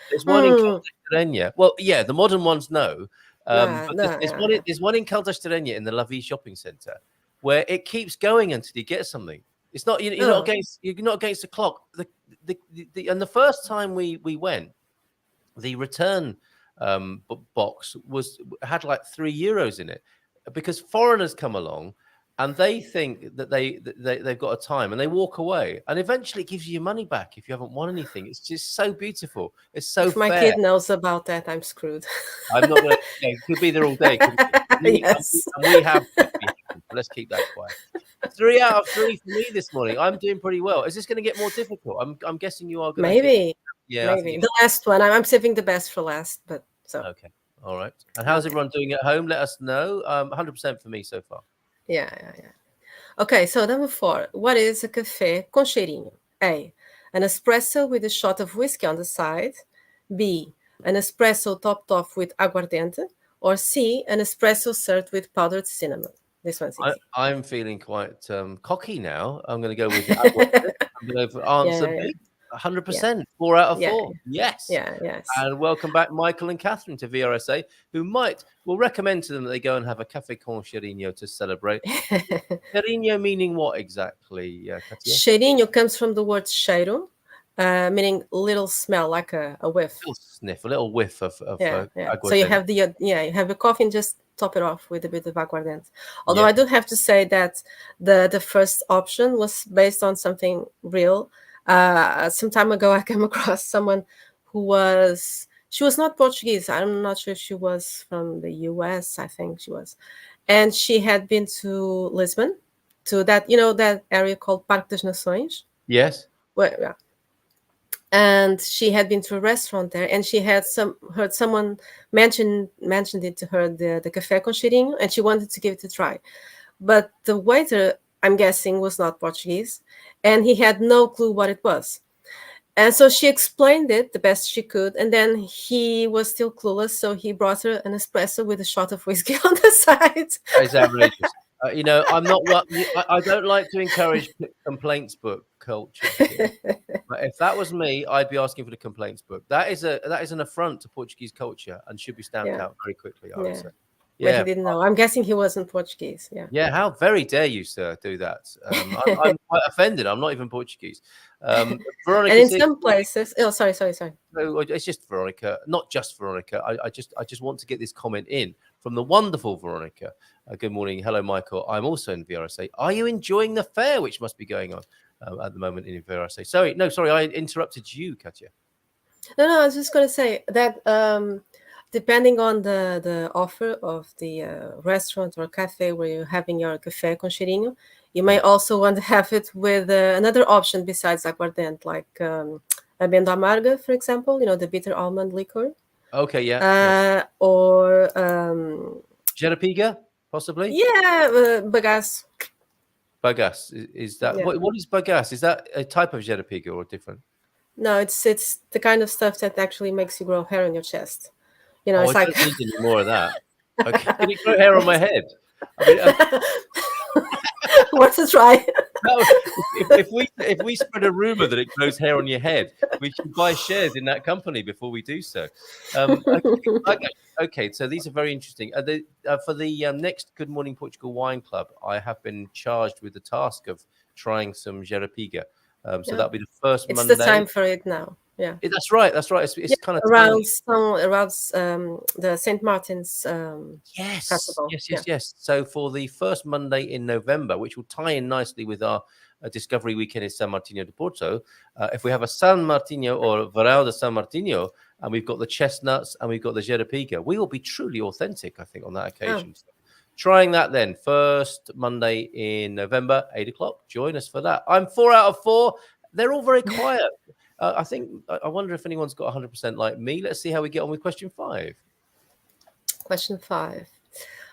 There's one in Caldas. Well, the modern ones no. But there's one in Caldas in the La Vie shopping centre where it keeps going until you get something. It's not you're not against the clock. And the first time we went, the return box had like €3 in it, because foreigners come along and they think that they've got a time, and they walk away, and eventually it gives you your money back if you haven't won anything. It's just so beautiful. It's so if my fair. kid knows about that, I'm screwed. I'm not going to could be there all day. Yes. And we have. Let's keep that quiet. 3 out of 3 for me this morning. I'm doing pretty well. Is this going to get more difficult? I'm guessing you are going to. Maybe. The last one. I'm saving the best for last, but so. Okay. All right. And how's everyone doing at home? Let us know. 100% for me so far. Yeah. Okay, so number 4. What is a café com cheirinho? A, an espresso with a shot of whiskey on the side. B, an espresso topped off with aguardente. Or C, an espresso served with powdered cinnamon. This one's easy. I'm feeling quite cocky now. I'm going to go with aguardente. I'm going to go for answer B. 100%, 4 out of 4. Yes. And welcome back, Michael and Catherine, to VRSA, who will recommend to them that they go and have a café con cheirinho to celebrate. Cheirinho meaning what exactly, Katia? Cheirinho comes from the word cheiro, meaning little smell, like a whiff. A little sniff, a little whiff of aguardente. So you have you have a coffee and just top it off with a bit of aguardente. Although I do have to say that the first option was based on something real. Some time ago, I came across someone she was not Portuguese. I'm not sure if she was from the US. I think she was. And she had been to Lisbon, to that area called Parque das Nações. Yes. Well, and she had been to a restaurant there, and she had heard someone mentioned it to her, the café com cheirinho, and she wanted to give it a try. But the waiter, I'm guessing, was not Portuguese, and he had no clue what it was. And so she explained it the best she could, and then he was still clueless, so he brought her an espresso with a shot of whiskey on the side. That's outrageous. I'm not. I don't like to encourage complaints book culture. But if that was me, I'd be asking for the complaints book. That is an affront to Portuguese culture and should be stamped out very quickly, I would say. But he didn't know. I'm guessing he wasn't Portuguese. Yeah. How very dare you, sir, do that? I'm quite offended. I'm not even Portuguese. Veronica, and in some places, sorry. No, it's just Veronica, not just Veronica. I just want to get this comment in from the wonderful Veronica. Good morning, hello, Michael. I'm also in VRSA. Are you enjoying the fair, which must be going on at the moment in VRSA? Sorry, I interrupted you, Katia. No, I was just going to say that. Depending on the offer of the restaurant or cafe where you're having your café com cheirinho, you may also want to have it with another option besides aguardente, like amêndoa amarga, for example, the bitter almond liquor. Okay, yeah. Or Jarapiga, possibly? Yeah, bagaço. Bagaço, is that, what is bagaço? Is that a type of jarapiga or different? No, it's the kind of stuff that actually makes you grow hair on your chest. Oh, It's I like don't need any more of that. Okay, can it grow hair on my head? I mean, worth a try. no, if we spread a rumor that it grows hair on your head, we should buy shares in that company before we do so. Okay, so these are very interesting. For the next Good Morning Portugal Wine Club, I have been charged with the task of trying some Jarapiga. So Yeah. that'll be the first It's Monday. the time for it now. Yeah. That's right. That's right. It's kind of around timely. the St. Martin's Yes, festival. yes. So for the first Monday in November, which will tie in nicely with our Discovery Weekend in San Martino de Porto, if we have a San Martino or Verão de San Martino, and we've got the chestnuts and we've got the Jarapiga, we will be truly authentic, I think, on that occasion. Oh. So trying that then, first Monday in November, 8 o'clock. Join us for that. I'm 4 out of 4. They're all very quiet. I wonder if anyone's got 100% like me. Let's see how we get on with question 5. Question 5.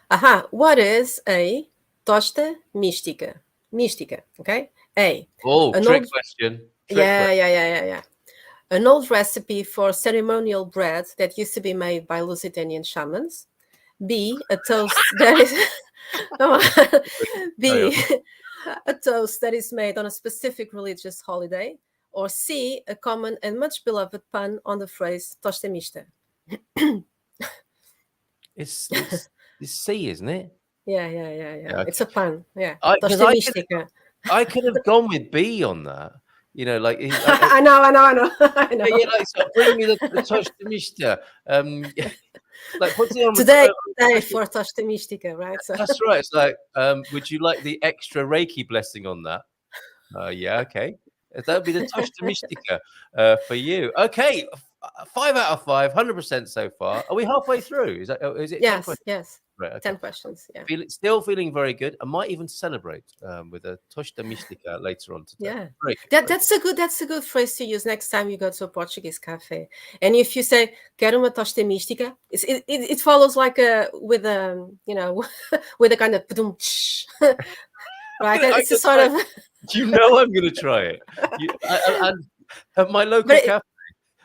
Aha. What is a tosta mística? Mística, okay? A. Oh, An trick old- question. Yeah. An old recipe for ceremonial bread that used to be made by Lusitanian shamans. B. A toast that is Come on. B. A toast that is made on a specific religious holiday. Or C. A common and much beloved pun on the phrase tosta mista. It's C, isn't it? Yeah. okay. It's a pun. Yeah. Because Tosta mística. I could have gone with B on that. Like I know. yeah, like so bring me the tosta mista. Like what's it on Today for tosta mística, right? So. That's right. It's like, would you like the extra Reiki blessing on that? Yeah, okay. That would be the tosta mística for you. Okay, 5 out of 5, 100% so far. Are we halfway through? Is it? 10 questions? Yes. Right, okay. 10 questions. Yeah. Still feeling very good. I might even celebrate with a tosta mística later on today. Yeah. Great. That's a good phrase to use next time you go to a Portuguese cafe. And if you say quero uma tosta mística, it follows like with a with a kind of right. It's a sort of. I'm going to try it. And at my local cafe.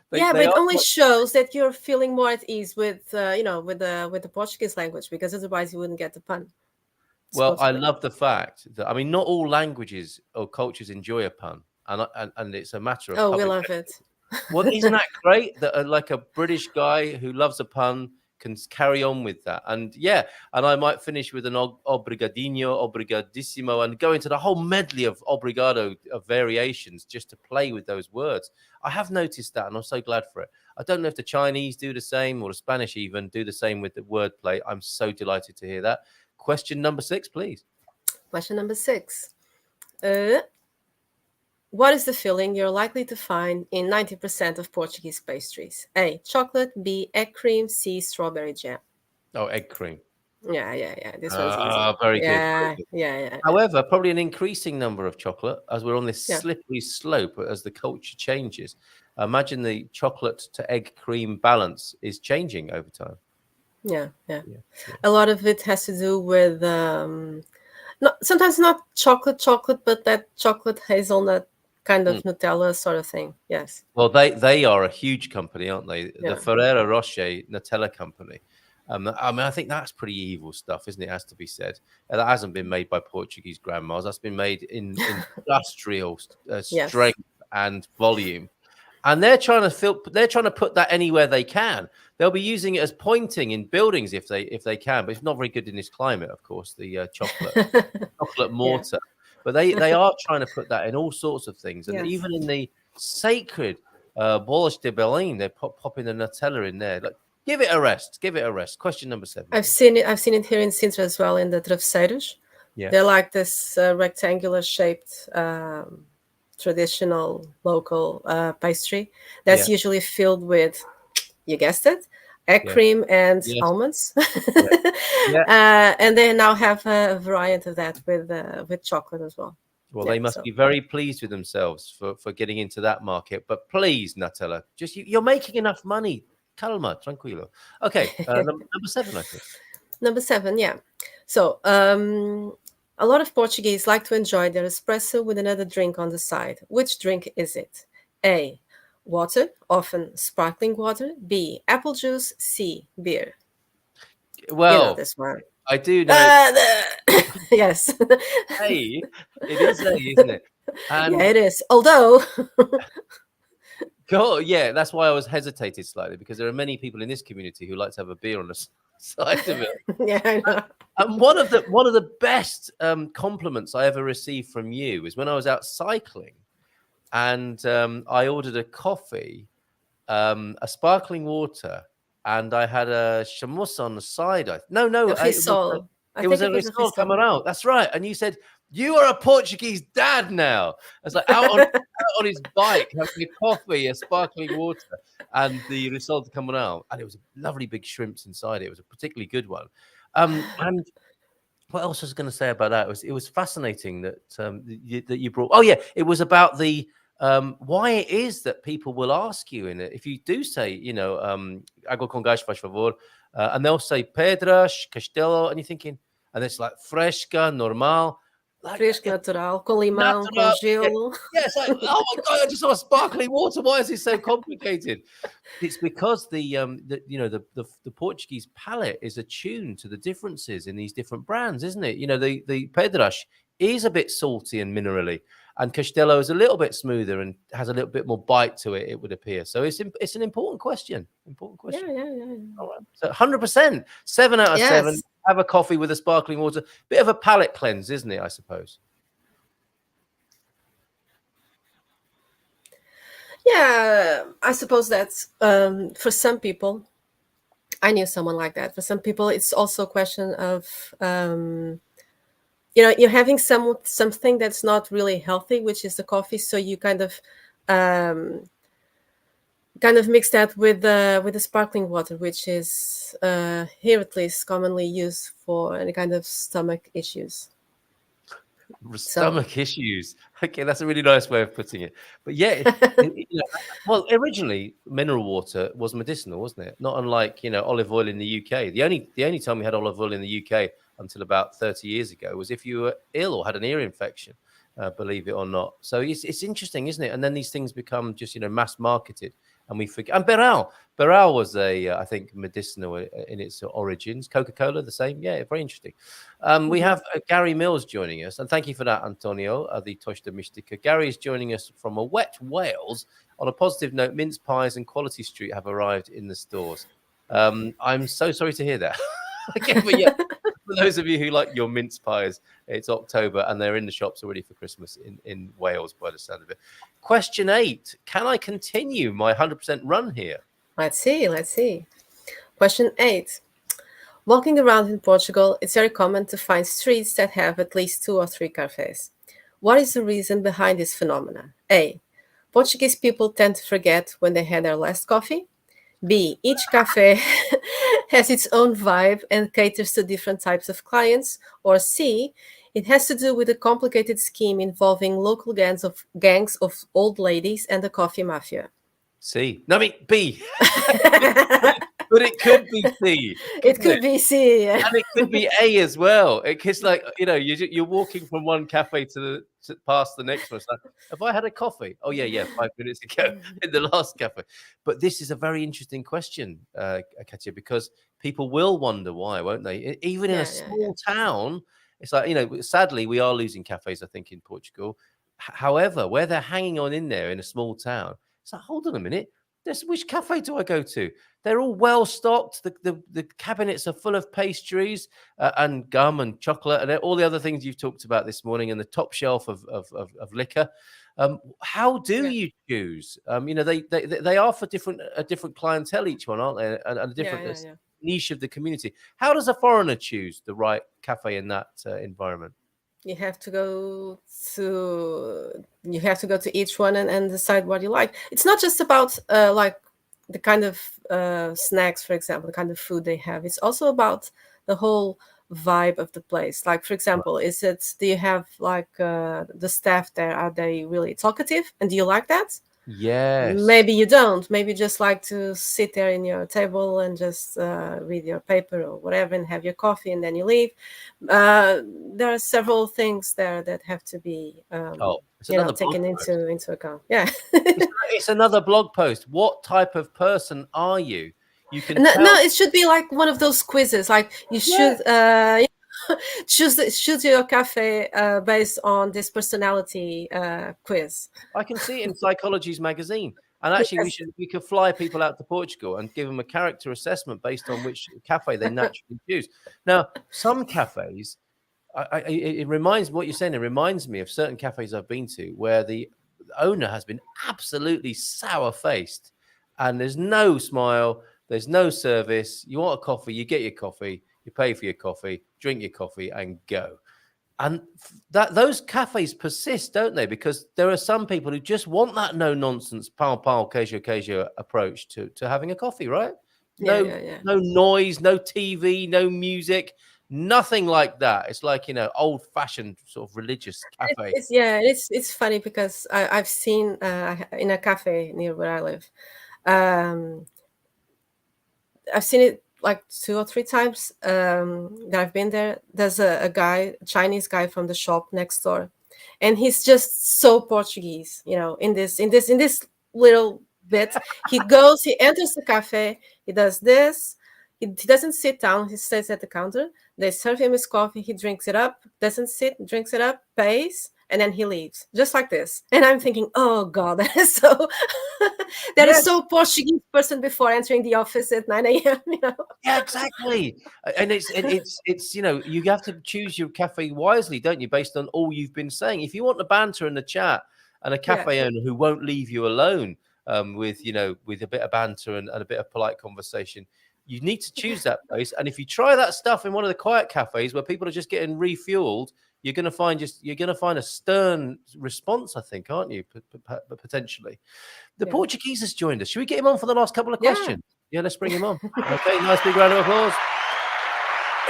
But it only shows that you're feeling more at ease with the Portuguese language, because otherwise you wouldn't get the pun. Well, I love the fact that not all languages or cultures enjoy a pun, and it's a matter of. Oh, we love it. Well, isn't that great that like a British guy who loves a pun can carry on with that? And I might finish with an obrigadinho, obrigadissimo, and go into the whole medley of obrigado of variations just to play with those words. I have noticed that, and I'm so glad for it. I don't know if the Chinese do the same or the Spanish even do the same with the wordplay. I'm so delighted to hear that. Question number 6, please. Question number 6. What is the filling you're likely to find in 90% of Portuguese pastries? A. Chocolate. B. Egg cream. C. Strawberry jam. Oh, egg cream. Yeah. This one's easy. Very good. Yeah. However, probably an increasing number of chocolate as we're on this slippery slope as the culture changes. Imagine the chocolate to egg cream balance is changing over time. Yeah. A lot of it has to do with sometimes not chocolate, but that chocolate hazelnut kind of Nutella sort of thing. Yes. Well, they are a huge company, aren't they? Yeah. The Ferrero Rocher Nutella company. I think that's pretty evil stuff, isn't it? Has to be said. That hasn't been made by Portuguese grandmas. That's been made in industrial strength and volume. And they're trying to put that anywhere they can. They'll be using it as pointing in buildings if they can, but it's not very good in this climate, of course. The chocolate mortar, but they are trying to put that in all sorts of things, and even in the sacred bolos de Belém, they're popping the Nutella in there. Like, give it a rest. Question number 7. I've seen it here in Sintra as well, in the travesseiros. Yeah, they're like this rectangular shaped. Traditional local pastry that's usually filled with, you guessed it, egg cream and almonds. And they now have a variant of that with chocolate as well. Well, they must be very pleased with themselves for getting into that market. But please, Nutella, just you're making enough money. Calma, tranquilo. Okay, number 7, I think. Number 7, yeah. So a lot of Portuguese like to enjoy their espresso with another drink on the side. Which drink is it? A. water, often sparkling water. B, apple juice. C, beer. Well, This one. I do know. Yes. A, it is A, isn't it? And Yeah, it is. Although, yeah, that's why I was hesitated slightly, because there are many people in this community who like to have a beer on the side of it. yeah, I know. And one of the best compliments I ever received from you was when I was out cycling, and I ordered a coffee, a sparkling water, and I had a chamus on the side. No, Risol. it was a Risol Camarão. That's right. And you said, "You are a Portuguese dad now." It's like out on his bike, having a coffee, a sparkling water, and the Risol Camarão. And it was lovely big shrimps inside it. It was a particularly good one. And what else was I going to say about that? It was fascinating that that you brought. Oh yeah, it was about the why it is that people will ask you in it. If you do say, água com gás, faz favor, and they'll say pedras, castelo, and you're thinking, and it's like fresca, normal. Like, Fresco, natural, com limão, com gelo. Yeah, it's like, oh my God, I just saw a sparkling water. Why is it so complicated? It's because the Portuguese palate is attuned to the differences in these different brands, isn't it? The Pedras is a bit salty and minerally, and Castelo is a little bit smoother and has a little bit more bite to it, it would appear. So it's an important question. Yeah. All right. So 100%, 7 out of 7. Have a coffee with a sparkling water. Bit of a palate cleanse, isn't it, I suppose? Yeah, I suppose that's for some people. I knew someone like that. For some people, it's also a question of you're having something that's not really healthy, which is the coffee. So you kind of mix that with the sparkling water, which is here at least commonly used for any kind of stomach issues. Stomach issues. Okay, that's a really nice way of putting it. But yeah, well, originally mineral water was medicinal, wasn't it? Not unlike olive oil in the UK. The only time we had olive oil in the UK until about 30 years ago was if you were ill or had an ear infection, believe it or not. So it's interesting, isn't it? And then these things become just mass marketed. And we forget. And Beral was I think medicinal in its origins. Coca-Cola, the same. Yeah, very interesting. We have Gary Mills joining us, and thank you for that, Antonio. The Tosta Mystica. Gary is joining us from a wet Wales. On a positive note, mince pies and Quality Street have arrived in the stores. I'm so sorry to hear that. Okay, but yeah, for those of you who like your mince pies, it's October and they're in the shops already for Christmas in Wales, by the sound of it. Question 8. Can I continue my 100% run here? Let's see. Question 8. Walking around in Portugal, it's very common to find streets that have at least 2 or 3 cafes. What is the reason behind this phenomena? A. Portuguese people tend to forget when they had their last coffee. B. Each cafe has its own vibe and caters to different types of clients. Or C. It has to do with a complicated scheme involving local gangs of old ladies and the coffee mafia. C. No, I mean B. But it could be C. It could be C. Yeah. And it could be A as well. It's like, you're walking from one cafe to past the next one. It's like, have I had a coffee? Oh, yeah, 5 minutes ago in the last cafe. But this is a very interesting question, Cátia, because people will wonder why, won't they? Even in a small town, it's like, sadly, we are losing cafes, I think, in Portugal. However, where they're hanging on in there in a small town, it's like, hold on a minute. Which cafe do I go to? They're all well stocked. The cabinets are full of pastries and gum and chocolate and all the other things you've talked about this morning, and the top shelf of liquor. How do you choose? They are for a different clientele, each one, aren't they? And a different niche of the community. How does a foreigner choose the right cafe in that environment? You have to go to each one and decide what you like. It's not just about like the kind of snacks, for example, the kind of food they have. It's also about the whole vibe of the place. Like, for example, do you have like the staff there? Are they really talkative? And do you like that? Yes. Maybe you don't. Maybe you just like to sit there in your table and just read your paper or whatever and have your coffee and then you leave. There are several things there that have to be, It's another blog taken post. into account. Yeah. It's another blog post. What type of person are you? You can No, tell. it should be like one of those quizzes. Like you should choose your cafe based on this personality quiz. I can see it in Psychology's magazine. And actually, Yes. we could fly people out to Portugal and give them a character assessment based on which cafe they naturally choose. Now, some cafes, it reminds what you're saying. It reminds me of certain cafes I've been to where the owner has been absolutely sour-faced, and there's no smile, there's no service. You want a coffee, you get your coffee, you pay for your coffee, drink your coffee, and go. And those cafes persist, don't they? Because there are some people who just want that no nonsense, pal, queijo approach to having a coffee, right? No, Yeah. no noise, no TV, no music, nothing like that. It's like, old fashioned sort of religious cafe. It's funny because I've seen in a cafe near where I live. I've seen it like 2 or 3 times that I've been there. There's a guy, Chinese guy from the shop next door, and he's just so Portuguese, in this little bit. He enters the cafe, he does this, he doesn't sit down, he stays at the counter. They serve him his coffee, he drinks it up, doesn't sit, drinks it up, pays, and then he leaves, just like this. And I'm thinking, oh God, that is so that is so Portuguese person before entering the office at 9 a.m. Yeah, exactly. And it's you have to choose your cafe wisely, don't you, based on all you've been saying. If you want the banter and the chat and a cafe owner who won't leave you alone with a bit of banter and a bit of polite conversation, you need to choose that place. And if you try that stuff in one of the quiet cafes where people are just getting refueled, you're going to find a stern response, I think, aren't you? Potentially. The Portuguese has joined us. Should we get him on for the last couple of questions? Yeah, let's bring him on. Okay, nice big round of applause.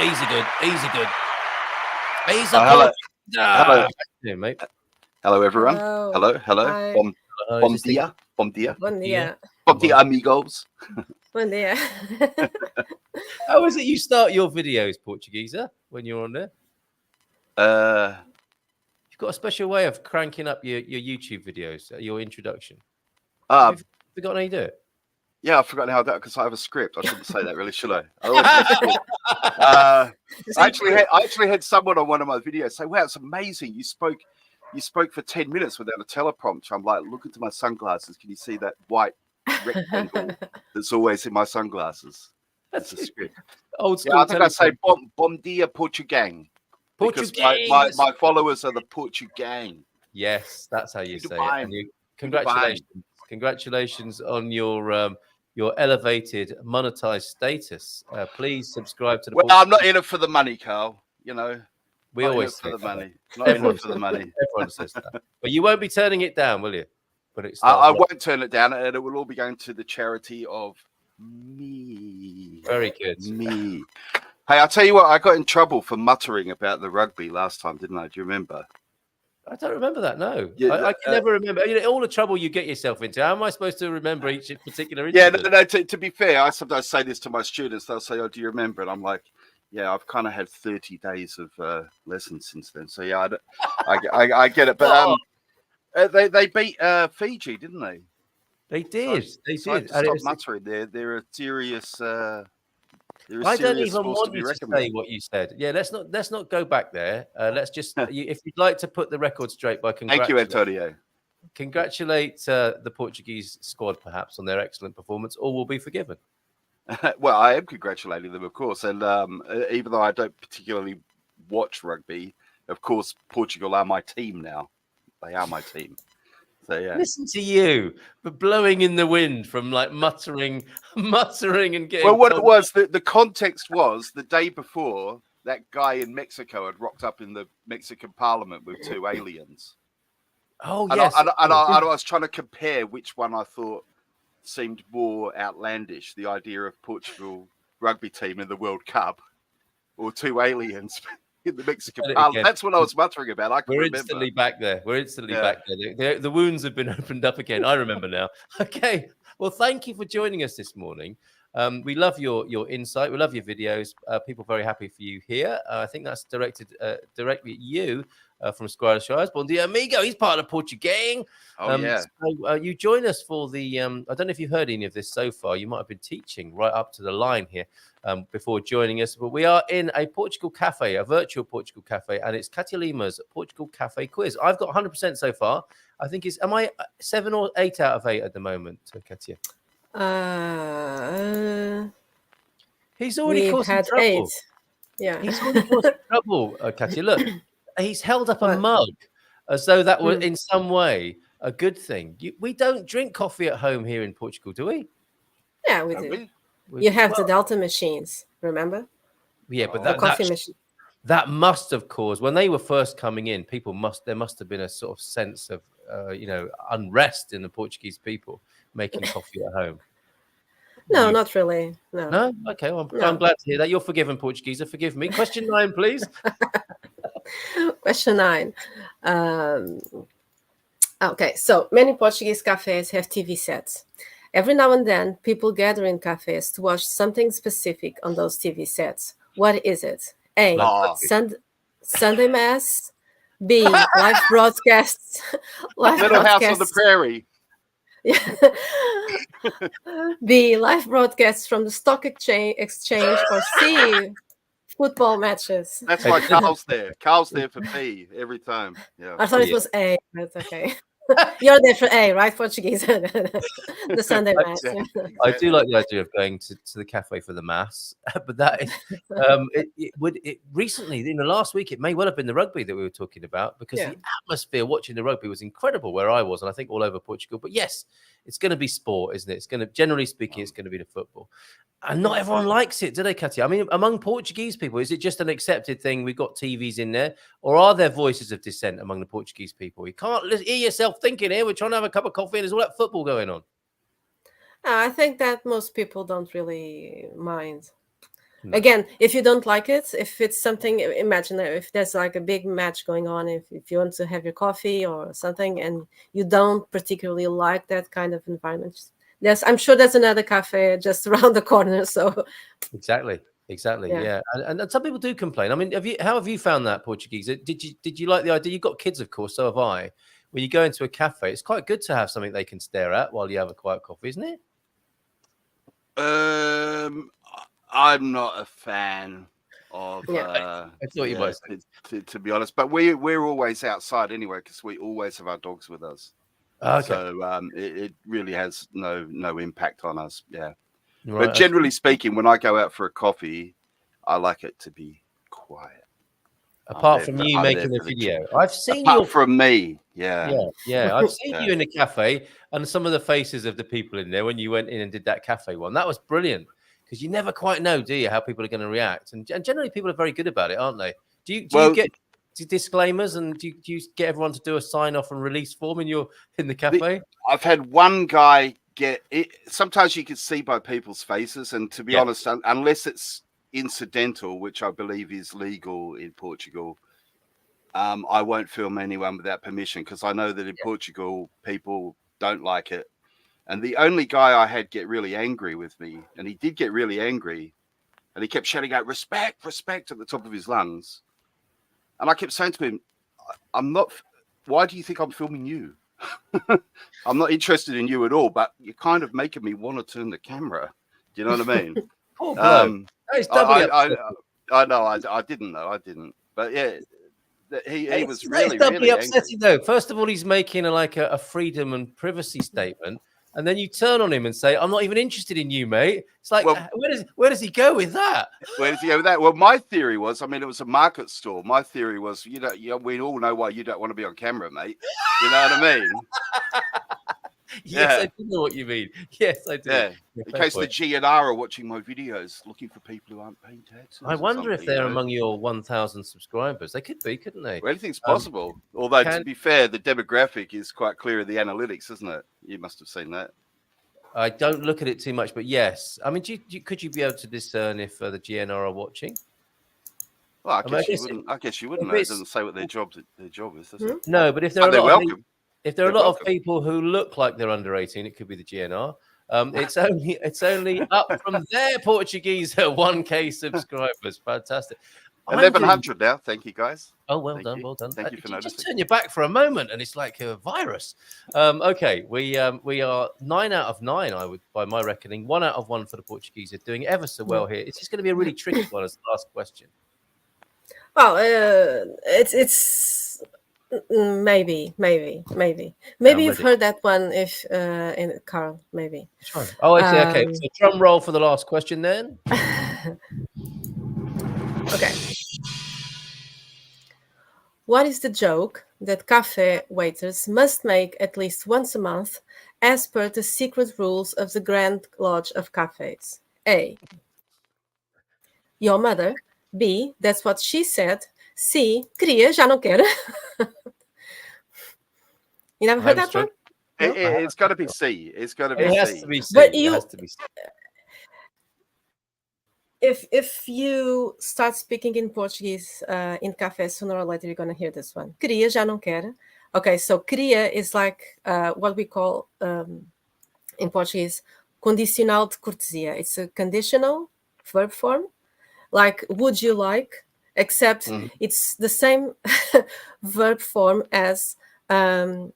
Easy good. Hello. Hello. Hey, mate. Hello, everyone. Hello. Hello. Hi. Bom dia. Bom dia. Bom dia, amigos. Bom dia. How is it you start your videos, Portugeeza, when you're on there? You've got a special way of cranking up your YouTube videos, your introduction. Have you forgotten how you do it? Yeah, I've forgotten how to do it because I have a script. I shouldn't say that, really, should I? I actually had someone on one of my videos say, "Wow, it's amazing! You spoke for 10 minutes without a teleprompter." I'm like, "Look into my sunglasses. Can you see that white rectangle that's always in my sunglasses?" That's a script. Old school. Yeah, I think I say "Bom dia, Portugang." Because my followers are the Portugang. Yes, that's how you say it. And congratulations on your elevated monetized status. Please subscribe to the. Well, I'm not in it for the money, Carl. We always say for the money. Not in it for the money. Everyone says that. But you won't be turning it down, will you? But I won't turn it down, and it will all be going to the charity of me. Very good. Me. Hey, I'll tell you what, I got in trouble for muttering about the rugby last time, didn't I? Do you remember? I don't remember that, no. Yeah, I can never remember. All the trouble you get yourself into. How am I supposed to remember each particular incident? Yeah, no, to be fair, I sometimes say this to my students. They'll say, "Oh, do you remember?" And I'm like, yeah, I've kind of had 30 days of lessons since then. So, yeah, I get it. But they beat Fiji, didn't they? They did. Stop muttering. They're a serious... I don't even want you to say what you said. Yeah, let's not go back there. Let's just, if you'd like to put the record straight by Thank you, Antonio. Congratulate the Portuguese squad, perhaps, on their excellent performance, or will be forgiven. Well, I am congratulating them, of course. And even though I don't particularly watch rugby, of course, Portugal are my team now. They are my team. So, yeah. Listen to you, but blowing in the wind from like muttering and getting. Well, what it was, the context was the day before that guy in Mexico had rocked up in the Mexican Parliament with 2 aliens. Oh, yes. And I was trying to compare which one I thought seemed more outlandish: the idea of Portugal rugby team in the World Cup, or 2 aliens in the Mexican Said it parliament. again. That's what I was muttering about. I can We're remember. instantly back there. We're instantly Yeah. back there. The wounds have been opened up again. I remember now. Okay. Well, thank you for joining us this morning. We love your insight. We love your videos. People are very happy for you here. I think that's directed directly at you from Squire Shires. Bom dia, amigo. He's part of Portuguese. Oh, yeah. So, you join us for the. I don't know if you've heard any of this so far. You might have been teaching right up to the line here before joining us. But we are in a Portugal cafe, a virtual Portugal cafe, and it's Cátia Lima's Portugal Cafe quiz. I've got 100% so far. I think am I 7 or 8 out of 8 at the moment, Cátia? He's already We've causing had trouble. 8. Yeah. He's already causing trouble, Cátia. Look, he's held up a What? mug as though that were in some way a good thing. We don't drink coffee at home here in Portugal, do we? Yeah, we Oh, do. really? You have the Delta machines, remember? Yeah, but The coffee machine. that must have caused, when they were first coming in, there must have been a sort of sense of unrest in the Portuguese people making coffee at home. No, not really. No. No? Okay, well, No. I'm glad to hear that. You're forgiven, Portuguesa. Forgive me. Question 9, please. Question 9. Okay, so many Portuguese cafes have TV sets. Every now and then, people gather in cafes to watch something specific on those TV sets. What is it? A. Oh. Sunday Mass. B. Live broadcasts. Little House on the Prairie. B. Live broadcasts from the stock exchange. Or C. Football matches. That's why Carl's there. Carl's there for B every time. Yeah. I thought it was A. That's okay. You're there for A, right, Portuguese? The Sunday Mass. I do like the idea of going to the cafe for the mass, but that is, recently, in the last week, it may well have been the rugby that we were talking about, because the atmosphere watching the rugby was incredible where I was, and I think all over Portugal. But yes, it's going to be sport, isn't it? It's going to, generally speaking, it's going to be the football. And not everyone likes it, do they, Cátia? I mean, among Portuguese people, is it just an accepted thing? We've got TVs in there, or are there voices of dissent among the Portuguese people? You can't hear yourself thinking here. We're trying to have a cup of coffee, and there's all that football going on. I think that most people don't really mind. No. Again, if you don't like it, if it's something, imagine if there's like a big match going on, if you want to have your coffee or something, and you don't particularly like that kind of environment, I'm sure there's another cafe just around the corner. So exactly. Yeah. And some people do complain. I mean, how have you found that, Portuguese? Did you like the idea? You've got kids, of course, so have I. When you go into a cafe, it's quite good to have something they can stare at while you have a quiet coffee, isn't it? I'm not a fan of. I thought you might say. To be honest, but we're always outside anyway, because we always have our dogs with us. Okay. So it really has no impact on us. Yeah. Right. But generally speaking, when I go out for a coffee, I like it to be quiet. Apart from you making the video, I've seen you. Apart from me, yeah. I've seen you in the cafe, and some of the faces of the people in there when you went in and did that cafe one. That was brilliant, because you never quite know, do you, how people are going to react? And generally, people are very good about it, aren't they? Do you get disclaimers, and do you get everyone to do a sign off and release form in the cafe? I've had one guy get it. Sometimes you can see by people's faces, and to be honest, unless it's incidental, which I believe is legal in Portugal, I won't film anyone without permission, because I know that in Portugal people don't like it. And the only guy I had get really angry with me, and he did get really angry, and he kept shouting out respect at the top of his lungs, and I kept saying to him, I'm not, why do you think I'm filming you? I'm not interested in you at all, but you're kind of making me want to turn the camera. Do you know what I mean? I know. I didn't know. I didn't. But yeah, he was really doubly really upsetting though. First of all, he's making a freedom and privacy statement, and then you turn on him and say, "I'm not even interested in you, mate." It's like, well, where does he go with that? Where does he go with that? Well, my theory was, I mean, it was a market stall. My theory was, we all know why you don't want to be on camera, mate. You know what I mean? Yes, I do know what you mean. Yes, I do. Yeah. In case the GNR are watching my videos, looking for people who aren't paying taxes. I wonder if they're among your 1,000 subscribers. They could be, couldn't they? Well, anything's possible. Although, to be fair, the demographic is quite clear in the analytics, isn't it? You must have seen that. I don't look at it too much, but yes. I mean, could you be able to discern if the GNR are watching? Well, I I mean, guess you wouldn't know. It doesn't say what their job is, does it? No, but if there are They're welcome. if there are a They're lot of welcome. people who look like they're under 18, it could be the GNR. It's only up from there, Portuguese 1K subscribers. Fantastic. 1,100 now. Thank you, guys. Oh, well Thank done, you. well done. Thank you for noticing. Just turn your back for a moment, and it's like a virus. Okay, we are 9 out of 9. I would, by my reckoning, 1 out of 1 for the Portuguese. Are doing ever so well here. It's just going to be a really tricky one as the last question. Well, it's maybe you've heard that one. If in Carl, maybe. Oh, I see. Okay, so drum roll for the last question then. Okay. What is the joke that cafe waiters must make at least once a month as per the secret rules of the Grand Lodge of Cafes? A. Your mother. B. That's what she said. C. Queria, já não quero. You never heard that one? No? It's got to be C. It's got to be It C. has to be C. But It has to be C. If you start speaking in Portuguese in café, sooner or later you're going to hear this one. Queria, já não quero. Okay, so queria is like what we call in Portuguese condicional de cortesia. It's a conditional verb form, like would you like, except it's the same verb form as the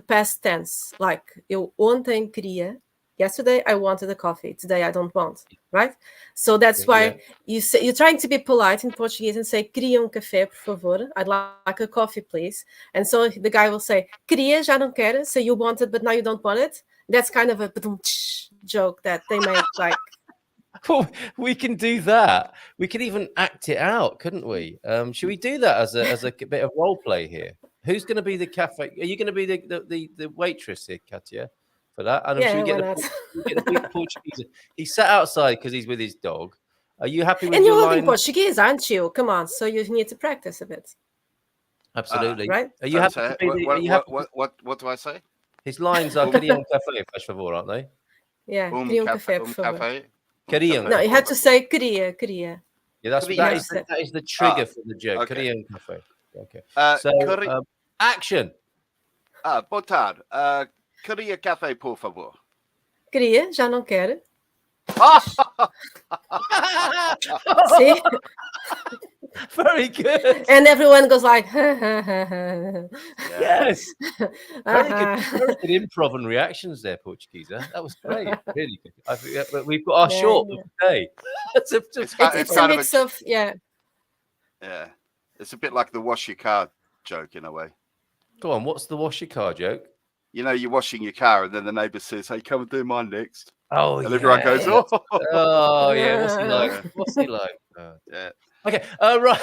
past tense. Like eu ontem queria. Yesterday I wanted a coffee. Today I don't want, right? So that's why you say you're trying to be polite in Portuguese and say queria café, por favor. I'd like a coffee, please. And so the guy will say queria, já não quero. So you want it, but now you don't want it. That's kind of a joke that they make. Like, well, we can do that. We could even act it out, couldn't we? Should we do that as a bit of role play here? Who's going to be the cafe? Are you going to be the waitress here, Cátia? For that, and yeah, we get the Portuguese. He sat outside because he's with his dog. Are you happy with and your you're line? learning Portuguese, aren't you? Come on, so you need to practice a bit. Absolutely, right? Are you happy? What do I say? His lines are queria café, first favor, aren't they? Yeah, queria café, por favor. Queria. No, you have to say queria. Yeah, that is the trigger for the joke. Okay. Queria café. Okay. So action. Boa tarde. Queria café, por favor. Queria, já não quero. See? Very good. And everyone goes like, yes. Very good improv and reactions there, Portuguesa. That was great. Really good. I think we've got our short of the day. It's a mix of, Yeah. It's a bit like the wash your car joke in a way. Go on, what's the wash your car joke? You know, you're washing your car and then the neighbour says, hey, come and do mine next. Oh, and everyone goes, oh. Oh, yeah. What's he like? What's he like? Yeah. Okay. Right.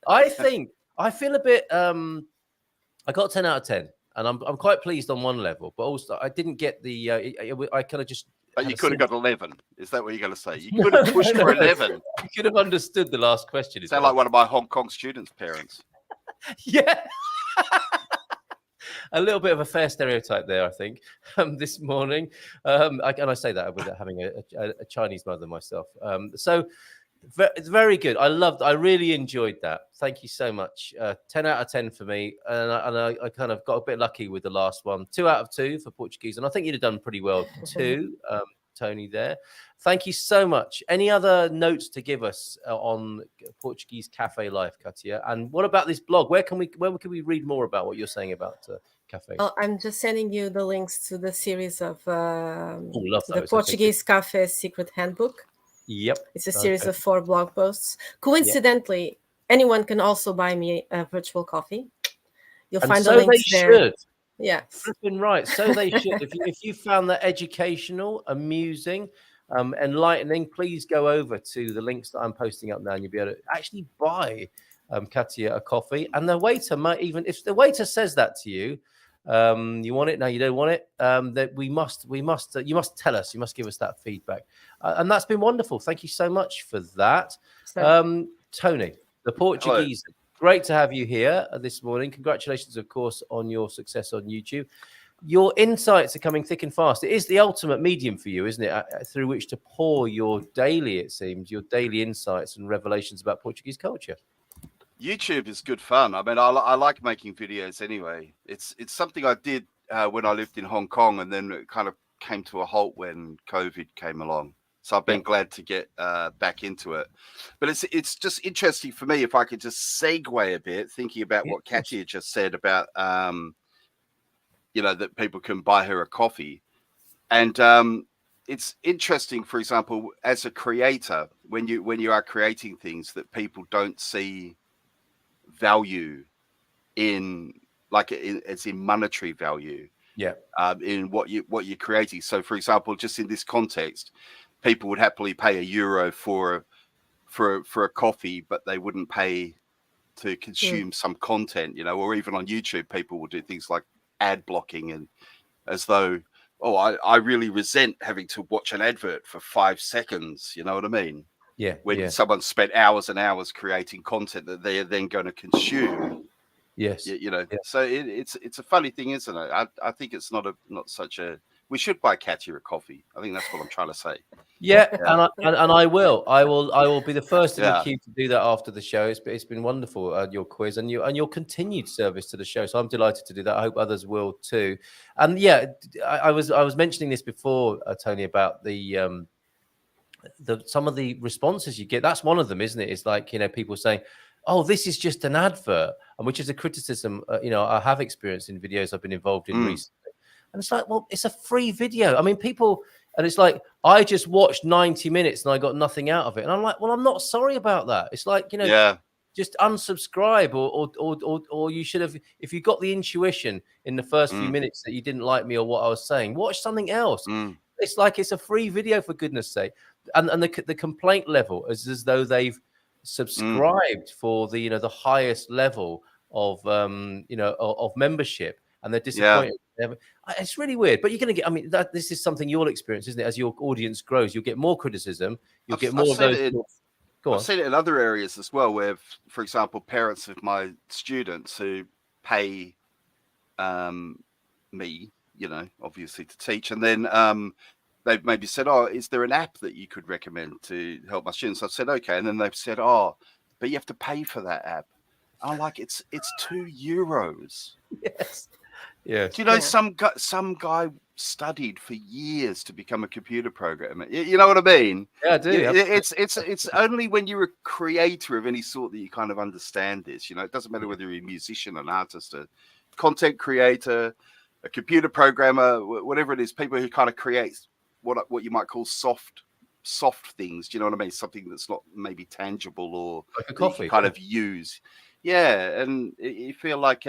I feel a bit. I got 10 out of 10, and I'm quite pleased on one level, but also I didn't get the. I kind of just. But you could have got 11. Is that what you're going to say? You could have pushed for 11. You could have understood the last question. Sound like one of my Hong Kong students' parents. Yeah. A little bit of a fair stereotype there, I think, this morning. And I say that without having a Chinese mother myself. So it's very good. I really enjoyed that. Thank you so much. 10 out of 10 for me. And I kind of got a bit lucky with the last one. 2 out of 2 for Portuguese. And I think you'd have done pretty well too, Tony, there. Thank you so much. Any other notes to give us on Portuguese cafe life, Cátia? And what about this blog? Where can we read more about what you're saying about cafe? Oh, I'm just sending you the links to the series of the those. Portuguese Café Secret Handbook. Yep. It's a series of 4 blog posts. Coincidentally, anyone can also buy me a virtual coffee. You'll find the links there. Should. Yeah. Flipping right. So they should. If you found that educational, amusing, enlightening, please go over to the links that I'm posting up now and you'll be able to actually buy Cátia a coffee. And the waiter might even, if the waiter says that to you, you want it, now you don't want it, that you must tell us, you must give us that feedback. And that's been wonderful. Thank you so much for that. Tony, the Portuguese. Hello. Great to have you here this morning. Congratulations, of course, on your success on YouTube. your insights are coming thick and fast. It is the ultimate medium for you, isn't it? Through which to pour your daily, it seems, your daily insights and revelations about Portuguese culture. YouTube is good fun. I mean, I like making videos anyway. It's something I did when I lived in Hong Kong, and then it kind of came to a halt when COVID came along. So I've been glad to get back into it. But it's just interesting for me, if I could just segue a bit, thinking about what Cátia just said about, that people can buy her a coffee. And it's interesting, for example, as a creator, when you are creating things that people don't see value in, as in monetary value, in what you're creating. So, for example, just in this context, people would happily pay €1 for a coffee, but they wouldn't pay to consume some content, or even on YouTube, people will do things like ad blocking, and as though, I really resent having to watch an advert for 5 seconds. You know what I mean? Yeah. When someone spent hours and hours creating content that they are then going to consume. Yes. So it's a funny thing, isn't it? I think it's not such a. We should buy Cátia a coffee. I think that's what I'm trying to say. Yeah. And I will be the first in the queue to do that after the show. It's been wonderful, your quiz and your continued service to the show. So I'm delighted to do that. I hope others will too. And I was mentioning this before, Tony, about the some of the responses you get. That's one of them, isn't it? It's like, people saying, "Oh, this is just an advert," and which is a criticism I have experienced in videos I've been involved in recently. And it's like, well, it's a free video. I mean, people, and it's like, I just watched 90 minutes and I got nothing out of it. And I'm like, well, I'm not sorry about that. It's like, just unsubscribe, or you should have, if you got the intuition in the first few minutes that you didn't like me or what I was saying, watch something else. It's like, it's a free video, for goodness sake. And the complaint level is as though they've subscribed for the the highest level of of membership, and they're disappointed. It's really weird, but you're going to get. I mean, this is something you'll experience, isn't it? As your audience grows, you'll get more criticism. You'll get more of those. I've seen it in other areas as well, where, for example, parents of my students who pay me, obviously to teach, and then they've maybe said, "Oh, is there an app that you could recommend to help my students?" I've said, "Okay," and then they've said, "Oh, but you have to pay for that app." I'm like, "It's €2." Yes. Yeah. Do you know some guy studied for years to become a computer programmer? You know what I mean? Yeah, I do. It's only when you're a creator of any sort that you kind of understand this. It doesn't matter whether you're a musician, an artist, a content creator, a computer programmer, whatever it is. People who kind of create what you might call soft things. Do you know what I mean? Something that's not maybe tangible or like a coffee, you kind of use. Yeah, and you feel like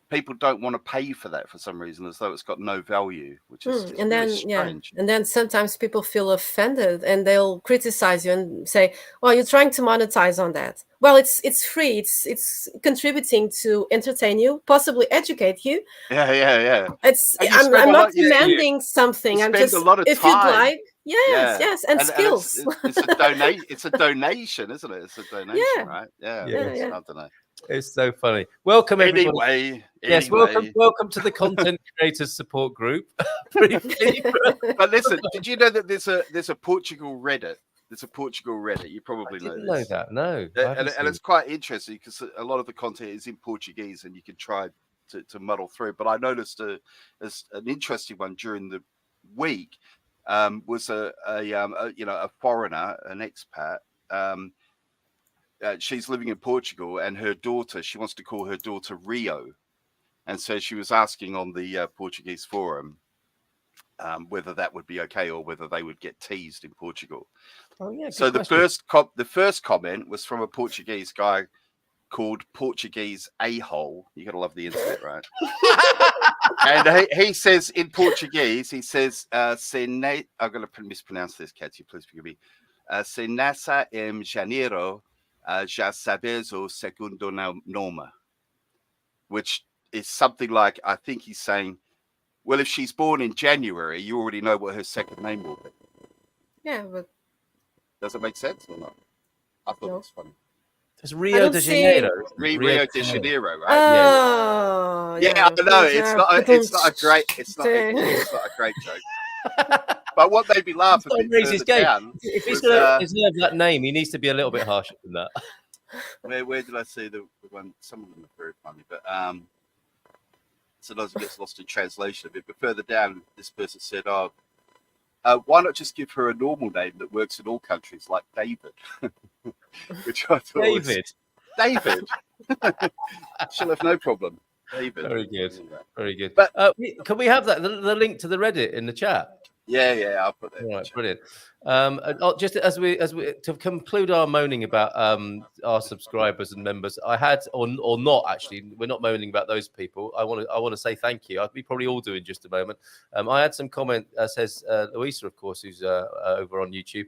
people don't want to pay for that for some reason, as though it's got no value, which is and really then strange. and then sometimes people feel offended and they'll criticize you and say, "Well, you're trying to monetize on that." Well, it's free. It's contributing to entertain you, possibly educate you. Yeah. I'm not demanding something. I'm just, a lot of if time. you'd like. Yes, and skills. It's a donation. It's a donation, isn't it? It's a donation, right? Yeah. I don't know. It's so funny. Welcome, everybody. Yes, welcome to the Content Creators Support Group. But listen, did you know that there's a Portugal Reddit? There's a Portugal Reddit. You probably know this. Know that. No. And it's quite interesting because a lot of the content is in Portuguese, and you can try to muddle through. But I noticed as an interesting one during the week was a foreigner, an expat. She's living in Portugal, and her daughter, she wants to call her daughter Rio. And so she was asking on the Portuguese forum whether that would be okay or whether they would get teased in Portugal. Oh, yeah, so the first comment was from a Portuguese guy called Portuguese A-hole. You got to love the internet, right? And he says in Portuguese, he says, I'm going to mispronounce this, Cátia, please forgive me. Se nasce em janeiro, já sabes o segundo nome, which is something like, I think he's saying, well, if she's born in January, you already know what her second name will be. Yeah, but does it make sense or not? I thought it was funny. It's Rio de Janeiro. Rio de Janeiro, right? Oh, yeah. I know it's not a great joke. But what made me laugh a bit further down, if he's going to deserve that name, he needs to be a little bit harsher than that. Where did I see the one? Some of them are very funny, but sometimes it gets lost in translation a bit. But further down, this person said, "Oh, why not just give her a normal name that works in all countries, like David?" Which I thought David. She'll have no problem. David. Very good. Very good. But can we have that the link to the Reddit in the chat? Yeah, I'll put that. All right, brilliant. Just as we to conclude our moaning about our subscribers and members, I had or not actually, we're not moaning about those people. I want to say thank you. We probably all do in just a moment. I had some comment says Louisa, of course, who's over on YouTube.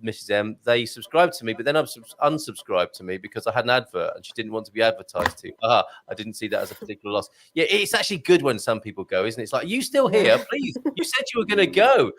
Mrs. M, they subscribed to me, but then unsubscribed to me because I had an advert and she didn't want to be advertised to. I didn't see that as a particular loss. Yeah, it's actually good when some people go, isn't it? It's like, you still here? Please, you said you were going to go.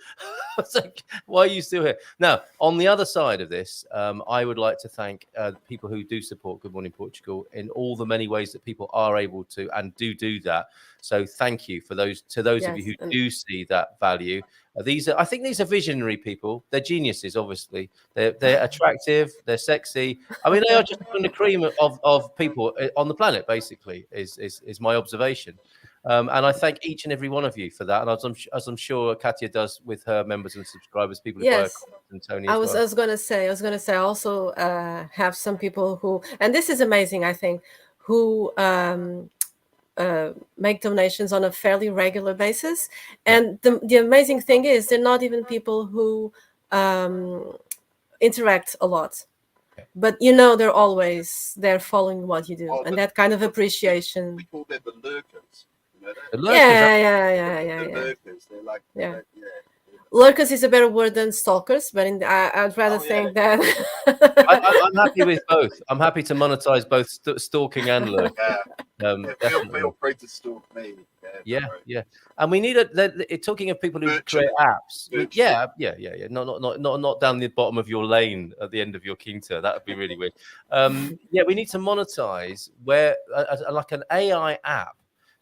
It's like, why are you still here? Now, on the other side of this, I would like to thank people who do support Good Morning Portugal in all the many ways that people are able to and do that. So thank you for those of you who do see that value. I think these are visionary people. They're geniuses, obviously. They're attractive. They're sexy. I mean, they are just the cream of people on the planet. Basically, is my observation. And I thank each and every one of you for that. And as I'm sure Cátia does with her members and subscribers, people who work and Tony. I was going to say. I also have some people who, and this is amazing, I think, who make donations on a fairly regular basis. And the amazing thing is they're not even people who interact a lot. But they're always there following what you do, and that kind of appreciation. We call them the lurkers. Yeah. Lurkers. They're like, lurkers is a better word than stalkers, but I'd rather think that. I'm happy with both. I'm happy to monetize both stalking and lurking. Feel free to stalk me. Yeah. And we need talking of people who create apps. Yeah. Not down the bottom of your lane at the end of your Quinta. That would be really weird. We need to monetize like an AI app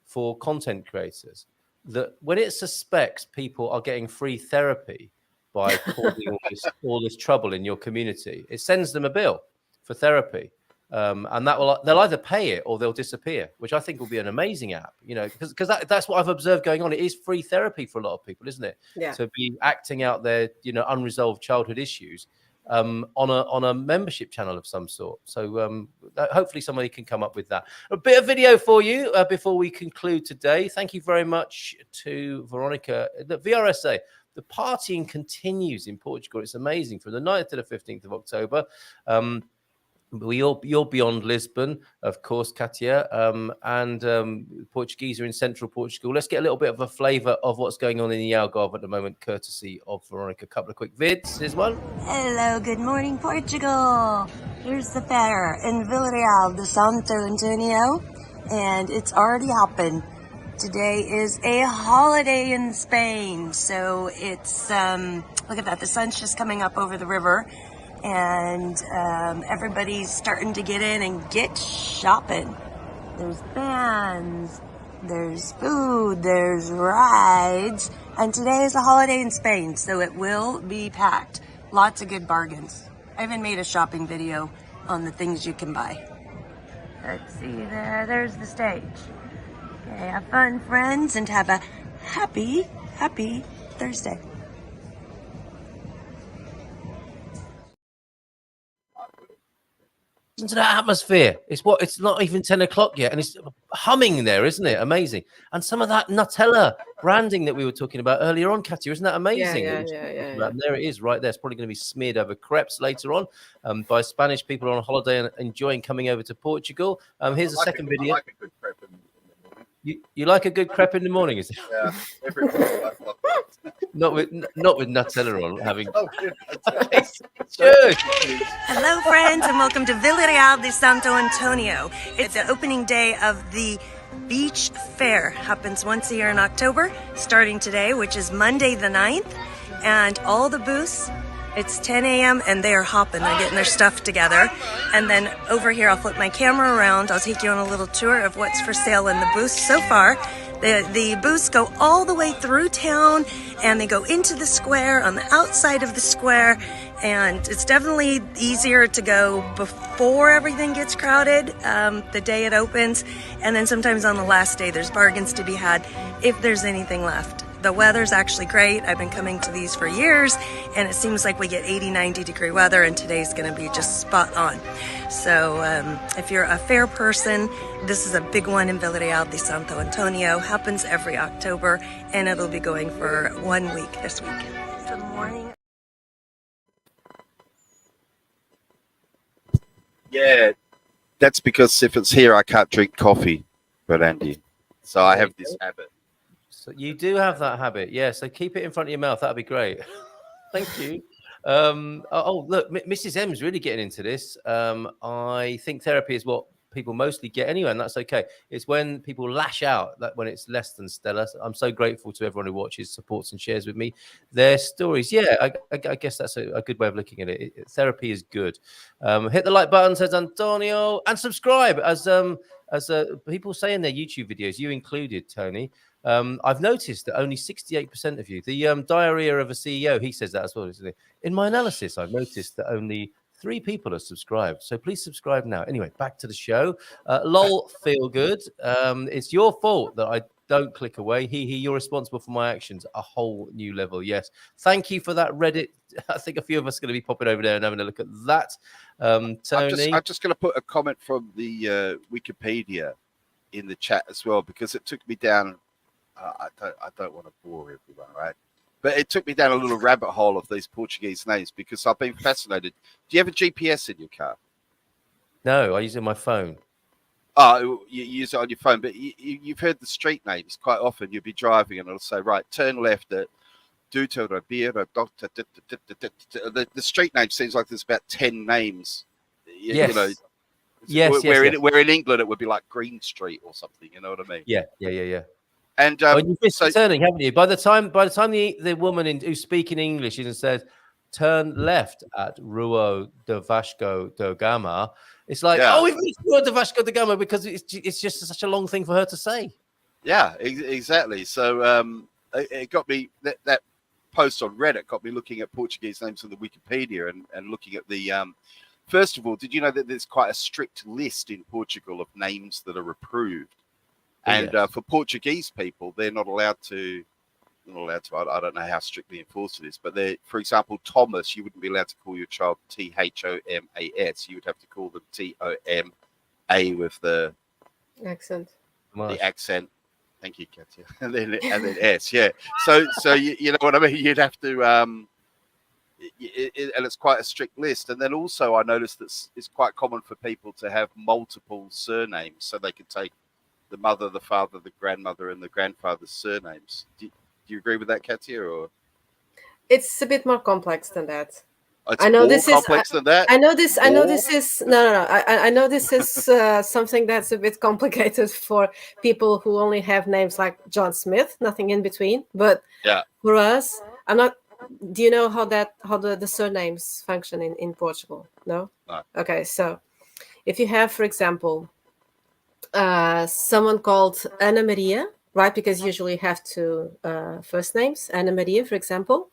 for content creators, that when it suspects people are getting free therapy by causing all this trouble in your community, it sends them a bill for therapy. And they'll either pay it or they'll disappear, which I think will be an amazing app, because that's what I've observed going on. It is free therapy for a lot of people, isn't it? Yeah. To be acting out their, unresolved childhood issues on a membership channel of some sort. So hopefully somebody can come up with that. A bit of video for you before we conclude today. Thank you very much to Veronica. The VRSA, the partying continues in Portugal. It's amazing from the 9th to the 15th of October. You're beyond Lisbon, of course, Cátia, and Portuguesa in central Portugal. Let's get a little bit of a flavour of what's going on in the Algarve at the moment, courtesy of Veronica. A couple of quick vids. Here's one. Hello, good morning, Portugal. Here's the fair in Vila Real de Santo Antonio, and it's already happened. Today is a holiday in Spain, so it's, look at that, the sun's just coming up over the river. And everybody's starting to get in and get shopping. There's bands, there's food, there's rides, and today is a holiday in Spain, so it will be packed. Lots of good bargains. I even made a shopping video on the things you can buy. Let's see, there's the stage. Okay, have fun, friends, and have a happy Thursday. Listen to that atmosphere. It's not even 10 o'clock yet, and it's humming there, isn't it? Amazing. And some of that Nutella branding that we were talking about earlier on, Cátia, isn't that amazing? Yeah. And there it is right there. It's probably going to be smeared over crepes later on by Spanish people on holiday and enjoying coming over to Portugal. Here's a second video. I like a good crepe in the morning. You like a good crepe in the morning, is it? Yeah, everybody likes that. Not with Nutella on. Having. Good. Hello, friends, and welcome to Vila Real de Santo Antonio. It's the opening day of the Beach Fair. Happens once a year in October, starting today, which is Monday the 9th. And all the booths It's 10 a.m. and they are hopping. They're getting their stuff together. And then over here, I'll flip my camera around. I'll take you on a little tour of what's for sale in the booths so far. The booths go all the way through town, and they go into the square, on the outside of the square, and it's definitely easier to go before everything gets crowded, the day it opens, and then sometimes on the last day there's bargains to be had if there's anything left. The weather's actually great. I've been coming to these for years, and it seems like we get 80, 90 degree weather, and today's going to be just spot on. So if you're a fair person, this is a big one in Vila Real de Santo Antonio. Happens every October, and it'll be going for 1 week this week. Good morning. Yeah, that's because if it's here, I can't drink coffee, but Andy. So I have this habit. So you do have that habit, yeah. So keep it in front of your mouth. That'd be great. Thank you. Look, Mrs. M's really getting into this. I think therapy is what people mostly get anyway, and that's okay. It's when people lash out, that when it's less than stellar. I'm so grateful to everyone who watches, supports, and shares with me their stories. Yeah, I guess that's a good way of looking at it. Therapy is good. Hit the like button, says Antonio, and subscribe. As people say in their YouTube videos, you included, Tony. I've noticed that only 68% of you, the diarrhea of a CEO, he says that as well, isn't he? In my analysis, I've noticed that only 3 people are subscribed. So please subscribe now. Anyway, back to the show. Lol, feel good. It's your fault that I don't click away. You're responsible for my actions. A whole new level. Yes. Thank you for that, Reddit. I think a few of us are going to be popping over there and having a look at that. Tony? I'm just going to put a comment from the Wikipedia in the chat as well, because it took me down. I don't want to bore everyone, right? But it took me down a little rabbit hole of these Portuguese names because I've been fascinated. Do you have a GPS in your car? No, I use it on my phone. Oh, you use it on your phone, but you've heard the street names quite often. You'll be driving and it'll say, right, turn left at Duto Ribeiro. The street name seems like there's about 10 names. Yes. You know, yes. Where in England it would be like Green Street or something. You know what I mean? Yeah. And you've missed the turning, haven't you? By the time the woman who's speaking English and says, turn left at Rua de Vasco da Gama, it's like, we've reached Rua de Vasco da Gama, because it's just such a long thing for her to say. Yeah, exactly. So it got me, that post on Reddit got me looking at Portuguese names on the Wikipedia and looking at the, first of all, did you know that there's quite a strict list in Portugal of names that are approved? And for Portuguese people, they're not allowed to. I don't know how strictly enforced it is, but for example, Thomas, you wouldn't be allowed to call your child Thomas. You would have to call them Toma with the accent. The accent. Thank you, Cátia. and then S. Yeah. So you know what I mean. You'd have to. And it's quite a strict list. And then also, I noticed that it's quite common for people to have multiple surnames, so they could take the mother, the father, the grandmother, and the grandfather's surnames. Do you agree with that, Cátia? Or it's a bit more complex than that. It's I know more this complex than that. I know this. I know this is no. I know this is something that's a bit complicated for people who only have names like John Smith, nothing in between. But for us, I'm not. Do you know how the surnames function in Portugal? No. Okay, so if you have, for example, someone called Ana Maria, right? Because usually you have 2 first names, Ana Maria, for example.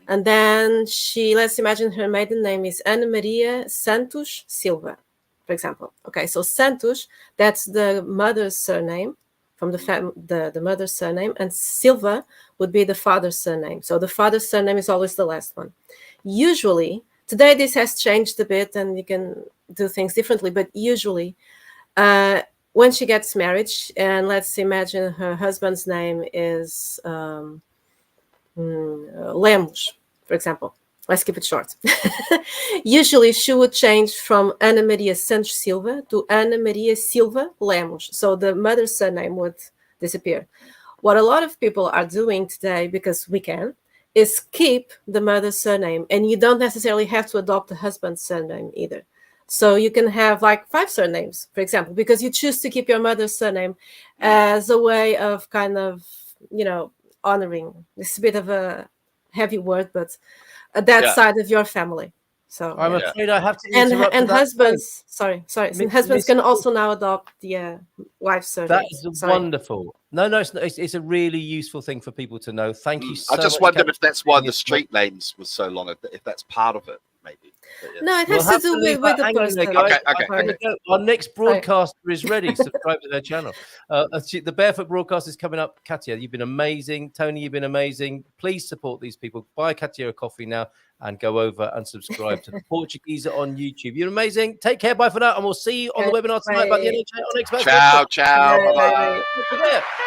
And then let's imagine her maiden name is Ana Maria Santos Silva, for example. Okay, so Santos, that's the mother's surname from the mother's surname, and Silva would be the father's surname. So the father's surname is always the last one. Usually, today this has changed a bit and you can do things differently, but usually, when she gets married, and let's imagine her husband's name is Lemos, for example. Let's keep it short. Usually, she would change from Ana Maria Santos Silva to Ana Maria Silva Lemos. So the mother's surname would disappear. What a lot of people are doing today, because we can, is keep the mother's surname. And you don't necessarily have to adopt the husband's surname either. So you can have like 5 surnames, for example, because you choose to keep your mother's surname as a way of kind of, honoring. This is a bit of a heavy word, but that side of your family. So I'm afraid I have to and interrupt. and that husbands, sorry, Miss- husbands Miss- can also now adopt the wife's surname. That is wonderful. No, it's a really useful thing for people to know. Thank you so I much. just wondered if that's why Catherine. the street names was so long. If that's part of it, maybe. But yeah. No, it We'll has to have do to leave with that the hanging there, person. guys. Okay. I'm gonna go. Our next broadcaster is ready. Subscribe to their channel. The Barefoot broadcast is coming up. Cátia, you've been amazing. Tony, you've been amazing. Please support these people. Buy Cátia a coffee now and go over and subscribe to the Portuguesa on YouTube. You're amazing. Take care. Bye for now. And we'll see you on the webinar tonight about the NHA on Expat. Ciao. Bye. Bye. Bye.